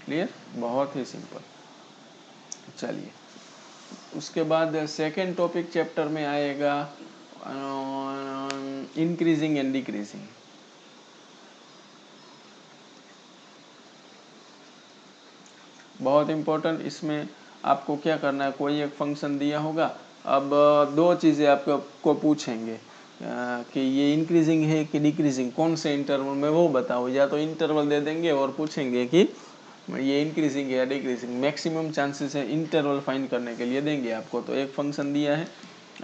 क्लियर, बहुत ही सिंपल। चलिए, उसके बाद सेकेंड टॉपिक चैप्टर में आएगा इंक्रीजिंग एंड डिक्रीजिंग। बहुत इंपॉर्टेंट। इसमें आपको क्या करना है, कोई एक फंक्शन दिया होगा, अब दो चीज़ें आपको पूछेंगे कि ये इंक्रीजिंग है कि डिक्रीजिंग, कौन से इंटरवल में वो बताओ। या तो इंटरवल दे देंगे और पूछेंगे कि ये इंक्रीजिंग है या डिक्रीजिंग। मैक्सिमम चांसेस है इंटरवल फाइंड करने के लिए देंगे आपको। तो एक फंक्शन दिया है,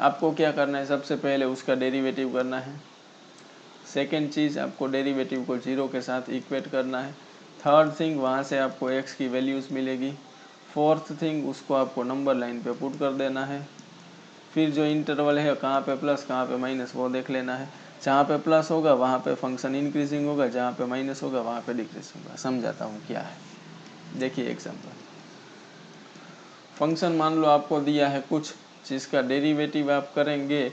आपको क्या करना है, सबसे पहले उसका डेरिवेटिव करना है। सेकेंड चीज़, आपको डेरिवेटिव को 0 के साथ इक्वेट करना है। थर्ड थिंग, वहाँ से आपको x की वैल्यूज़ मिलेगी। फोर्थ थिंग, उसको आपको नंबर लाइन पे पुट कर देना है। फिर जो इंटरवल है, कहाँ पे प्लस कहाँ पे माइनस, वो देख लेना है। जहाँ पे प्लस होगा वहाँ पे फंक्शन इंक्रीजिंग होगा, जहाँ पे माइनस होगा वहाँ पे डिक्रीजिंग होगा। समझाता हूँ क्या है, देखिए एग्जाम्पल। फंक्शन मान लो आपको दिया है कुछ, जिसका डेरिवेटिव आप करेंगे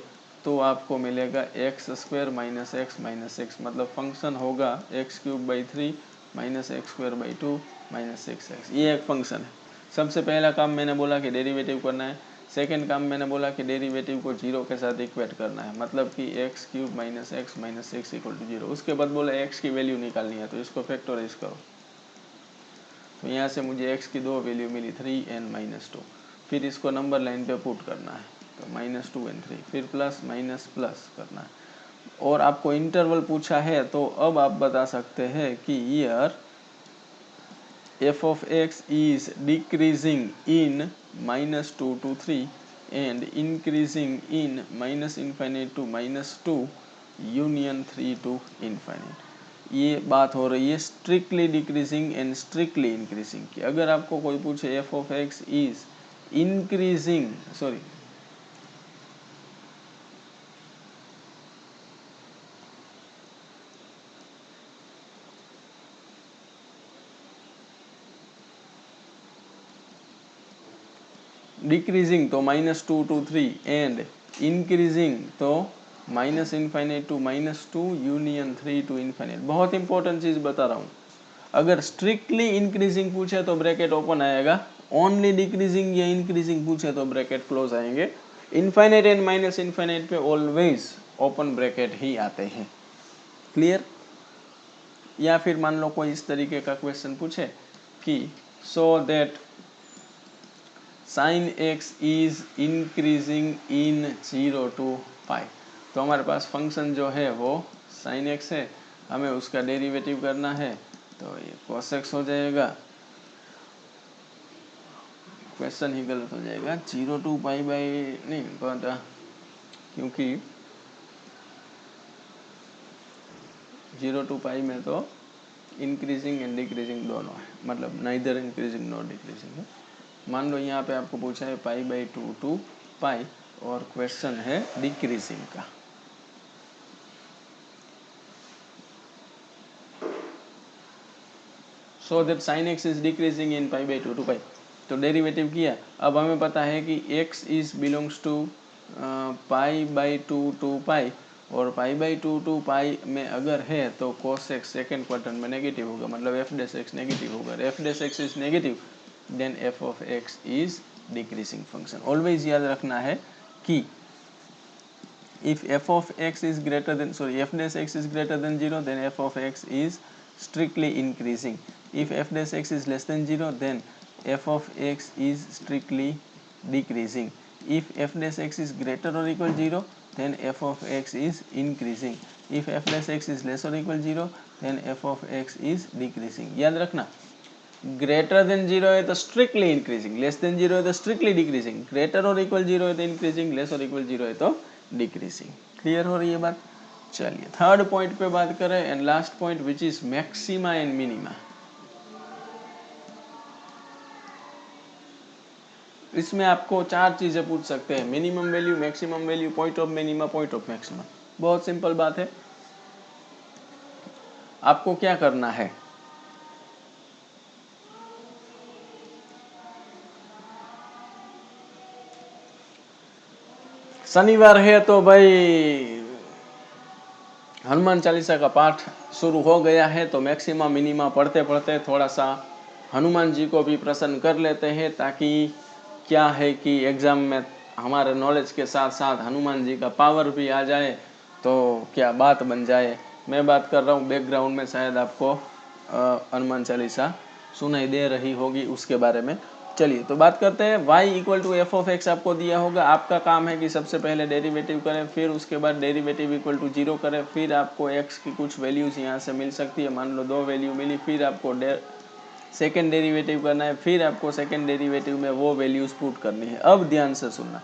तो आपको मिलेगा एक्स स्क्वायर माइनस एक्स, मतलब फंक्शन होगा x cube by 3 minus x square by 2 minus 6x। ये एक फंक्शन है। सबसे पहला काम मैंने बोला कि डेरिवेटिव करना है। सेकंड काम मैंने बोला कि डेरिवेटिव को 0 के साथ इक्वेट करना है, मतलब कि x cube minus x equal to 0। उसके बाद बोला एक्स की वैल्यू निकालनी है, तो इसको फैक्टराइज करो। तो यहाँ से मुझे x की दो वैल्यू मिली, 3 एंड -2। फिर इसको नंबर लाइन पे पुट करना है, तो -2 एंड 3, फिर प्लस माइनस प्लस करना है। और आपको इंटरवल पूछा है, तो अब आप बता सकते हैं कि year f of x is decreasing in -2 to 3 and increasing in -infinite to -2 union 3 to infinite। ये बात हो रही है strictly decreasing and strictly increasing की। अगर आपको कोई पूछे f of x is increasing, sorry decreasing तो -2 to 3 एंड इंक्रीजिंग तो -infinite to -2 union 3 to infinite। बहुत इंपॉर्टेंट चीज बता रहा हूँ। अगर स्ट्रिक्टली इंक्रीजिंग पूछे तो ब्रैकेट ओपन आएगा, ओनली डिक्रीजिंग या इंक्रीजिंग पूछे तो ब्रैकेट क्लोज आएंगे। इनफाइनाइट एंड माइनस इनफाइनाइट पे ऑलवेज ओपन ब्रैकेट ही आते हैं। क्लियर। या फिर मान लो कोई इस तरीके का क्वेश्चन पूछे कि सो that sine x is increasing in 0 to पाई। तो हमारे पास फंक्शन जो है वो साइन एक्स है, हमें उसका डेरिवेटिव करना है, तो ये cos x हो जाएगा। क्वेश्चन ही गलत हो जाएगा, 0 to पाई बाई नहीं पता, क्योंकि 0 to पाई में तो इंक्रीजिंग एंड डिक्रीजिंग दोनों है, मतलब नाइदर इंक्रीजिंग नॉट डिक्रीजिंग है। मान लो यहाँ पे आपको पूछा है π/2 टू पाई और क्वेश्चन है डिक्रीजिंग का। So that sine x is decreasing in π/2 to pi, तो डेरिवेटिव किया। अब हमें पता है कि x is belongs to π/2 to pi, और π/2 टू पाई में अगर है तो cos x सेकेंड क्वाड्रेंट में नेगेटिव होगा, मतलब f डैश x नेगेटिव होगा। f dash x is negative then f of x is decreasing function. Always याद रखना है कि if f of x is greater than, sorry, f dash x is greater than 0, then f of x is strictly increasing. If f dash x is less than 0, then f of x is strictly decreasing. If f dash x is greater or equal 0, then f of x is increasing. If f dash x is less or equal 0, then f of x is decreasing. याद रखना, greater than 0 है तो strictly increasing, less than 0 है तो strictly decreasing, greater और equal 0 है तो increasing, less और इक्वल 0 है तो डिक्रीजिंग। क्लियर हो रही है बात? चलिए थर्ड पॉइंट पे बात करें and last point which is maxima and minima. इसमें आपको चार चीजें पूछ सकते हैं, minimum value, maximum value, point of minima, point of maxima. बहुत सिंपल बात है, आपको क्या करना है, शनिवार है तो भाई हनुमान चालीसा का पाठ शुरू हो गया है, तो मैक्सिमा मिनिमा पढ़ते पढ़ते थोड़ा सा हनुमान जी को भी प्रसन्न कर लेते हैं, ताकि क्या है कि एग्जाम में हमारे नॉलेज के साथ साथ हनुमान जी का पावर भी आ जाए, तो क्या बात बन जाए। मैं बात कर रहा हूँ बैकग्राउंड में, शायद आपको हनुमान चालीसा सुनाई दे रही होगी, उसके बारे में। चलिए तो बात करते हैं, y equal to f of x आपको दिया होगा। आपका काम है कि सबसे पहले डेरिवेटिव करें, फिर उसके बाद डेरिवेटिव इक्वल टू 0 करें, फिर आपको x की कुछ वैल्यूज यहाँ से मिल सकती है, मान लो 2 वैल्यू मिली, फिर आपको सेकेंड डेरिवेटिव करना है, फिर आपको सेकेंड डेरिवेटिव में वो वैल्यूज पुट करनी है। अब ध्यान से सुनना,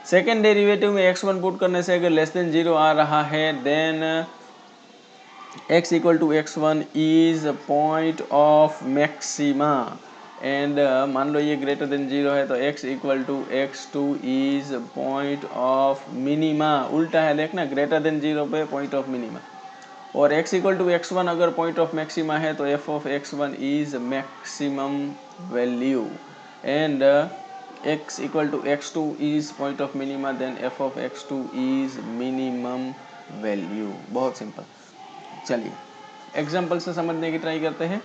सेकेंड डेरिवेटिव में x1 पुट करने से अगर लेस देन 0 आ रहा है, then x equal to x1 is point of maxima, and मान लो ये ग्रेटर देन 0 है तो x equal to x2 is point of minima. उल्टा है देखना, ग्रेटर देन 0 पे पॉइंट ऑफ मिनिमा, और x इक्वल टू x1 अगर पॉइंट ऑफ मैक्सिमा है तो f of x1 is maximum value, and x equal to x2 is point of minima, then f of x2 is minimum value. बहुत simple. चलिए example से समझने की try करते हैं।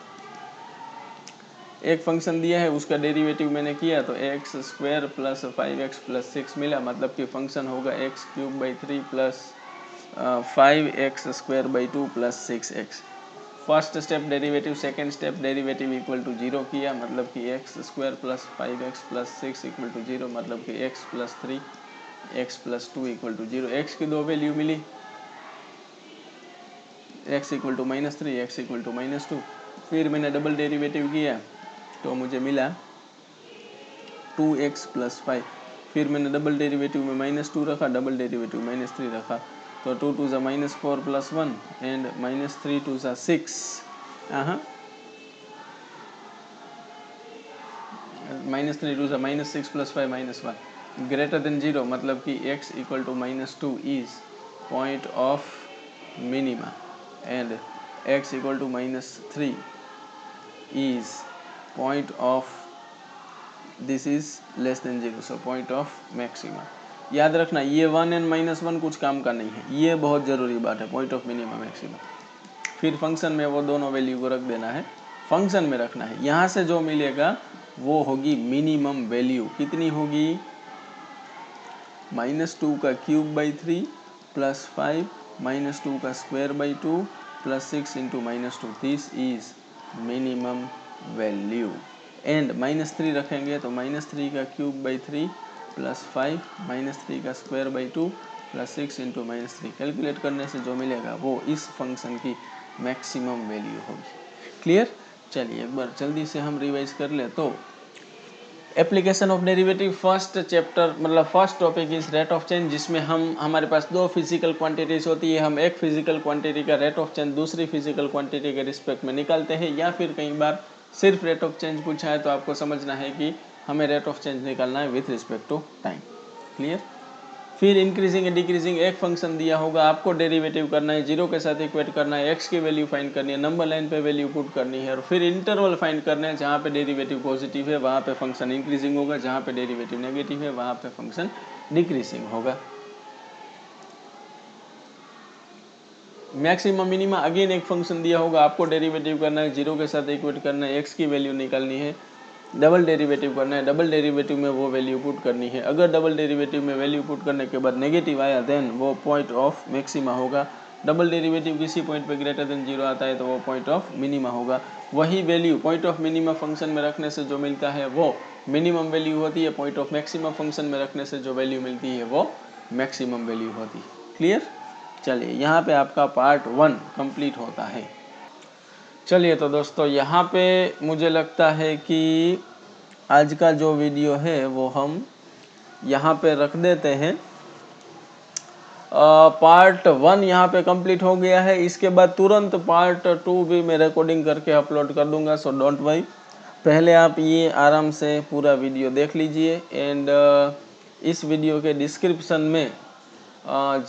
एक फंक्शन दिया है, उसका डेरिवेटिव मैंने किया तो x square plus 5x plus 6 मिला, मतलब कि फंक्शन होगा x cube by 3 plus 5x square by 2 plus 6x। First step derivative, second step derivative equal to 0 किया, मतलब कि x square plus 5x plus 6 equal to 0, मतलब कि x plus 3 x plus 2 equal to 0। X की दो value मिली, x equal to -3 x equal to -2। फिर मैंने डबल डेरिवेटिव किया तो मुझे मिला 2x प्लस 5। फिर मैंने डबल डेरिवेटिव में -2 रखा, डबल डेरिवेटिव -3 रखा, तो 2 टू ज़ा -4 प्लस 1 एंड -3 टू ज़ा 6, -3 टू ज़ा -6 प्लस 5 -1 ग्रेटर देन 0, मतलब कि x equal to -2 is point of minima, and x equal to -3 is point of this is less than 0, so point of maxima। याद रखना ये 1 एंड -1 कुछ काम का नहीं है, ये बहुत ज़रूरी बात है, पॉइंट ऑफ मिनिमा मैक्सिमा। फिर फंक्शन में वो दोनों वैल्यू को रख देना है, फंक्शन में रखना है। यहाँ से जो मिलेगा वो होगी मिनिमम वैल्यू। कितनी होगी? -2 का क्यूब बाई 3 प्लस 5 -2 का square by 2 plus 6 into -2, this is minimum value. And -3 रखेंगे तो -3 का क्यूब बाई 3 प्लस 5 -3 का square by 2 plus 6 into -3, calculate करने से जो मिलेगा वो इस फंक्शन की मैक्सिमम वैल्यू होगी। क्लियर? चलिए एक बार जल्दी से हम रिवाइज कर ले तो application of derivative first chapter मतलब first topic is rate of change, जिसमें हमारे पास दो फिजिकल क्वांटिटीज होती है, हम एक फिजिकल क्वांटिटी का रेट ऑफ चेंज दूसरी फिजिकल क्वांटिटी के रिस्पेक्ट में निकालते हैं, या फिर कई बार सिर्फ रेट ऑफ चेंज पूछा है तो आपको समझना है कि हमें रेट ऑफ चेंज निकालना है with respect to time. Clear. फिर इंक्रीजिंग एंड डिक्रीजिंग, एक फंक्शन दिया होगा, आपको डेरिवेटिव करना है, जीरो के साथ इक्वेट करना है, एक्स की वैल्यू फाइंड करनी है, नंबर लाइन पे वैल्यू पुट करनी है, और फिर इंटरवल फाइंड करना है, जहाँ पे डेरिवेटिव पॉजिटिव है वहाँ पे फंक्शन इंक्रीजिंग होगा, जहाँ पे डेरिवेटिव नेगेटिव है वहाँ पे फंक्शन डिक्रीजिंग होगा। मैक्सिमम मिनिमा, अगेन एक फंक्शन दिया होगा, आपको डेरिवेटिव करना है, जीरो के साथ इक्वेट करना है, एक्स की वैल्यू निकालनी है, डबल डेरिवेटिव करना है, डबल डेरिवेटिव में वो वैल्यू पुट करनी है, अगर डबल डेरिवेटिव में वैल्यू पुट करने के बाद नेगेटिव आया देन वो पॉइंट ऑफ मैक्सिमा होगा, डबल डेरिवेटिव किसी पॉइंट पे ग्रेटर देन जीरो आता है तो वो पॉइंट ऑफ मिनिमा होगा। वही value point of minima function में रखने से जो मिलता है वो मिनिमम वैल्यू होती है, पॉइंट ऑफ मैक्सिमा फंक्शन में रखने से जो वैल्यू मिलती है वो मैक्सिमम वैल्यू होती है। क्लियर। चलिए यहाँ पे आपका पार्ट 1 कंप्लीट होता है। चलिए तो दोस्तों यहाँ पे मुझे लगता है कि आज का जो वीडियो है वो हम यहाँ पे रख देते हैं। पार्ट 1 यहाँ पे कंप्लीट हो गया है, इसके बाद तुरंत पार्ट 2 भी मैं रिकॉर्डिंग करके अपलोड कर दूंगा, सो डोंट वरी। पहले आप ये आराम से पूरा वीडियो देख लीजिए, एंड इस वीडियो के डिस्क्रिप्शन में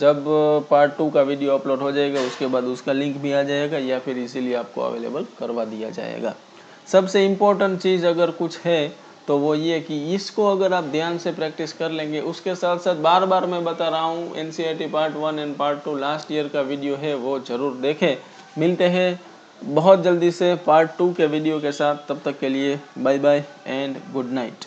जब पार्ट 2 का वीडियो अपलोड हो जाएगा उसके बाद उसका लिंक भी आ जाएगा, या फिर इसीलिए आपको अवेलेबल करवा दिया जाएगा। सबसे इम्पोर्टेंट चीज़ अगर कुछ है तो वो ये कि इसको अगर आप ध्यान से प्रैक्टिस कर लेंगे, उसके साथ साथ बार बार मैं बता रहा हूँ NCERT part 1 and part 2 last year का वीडियो है वो ज़रूर देखें। मिलते हैं बहुत जल्दी से पार्ट 2 के वीडियो के साथ, तब तक के लिए bye bye and good night.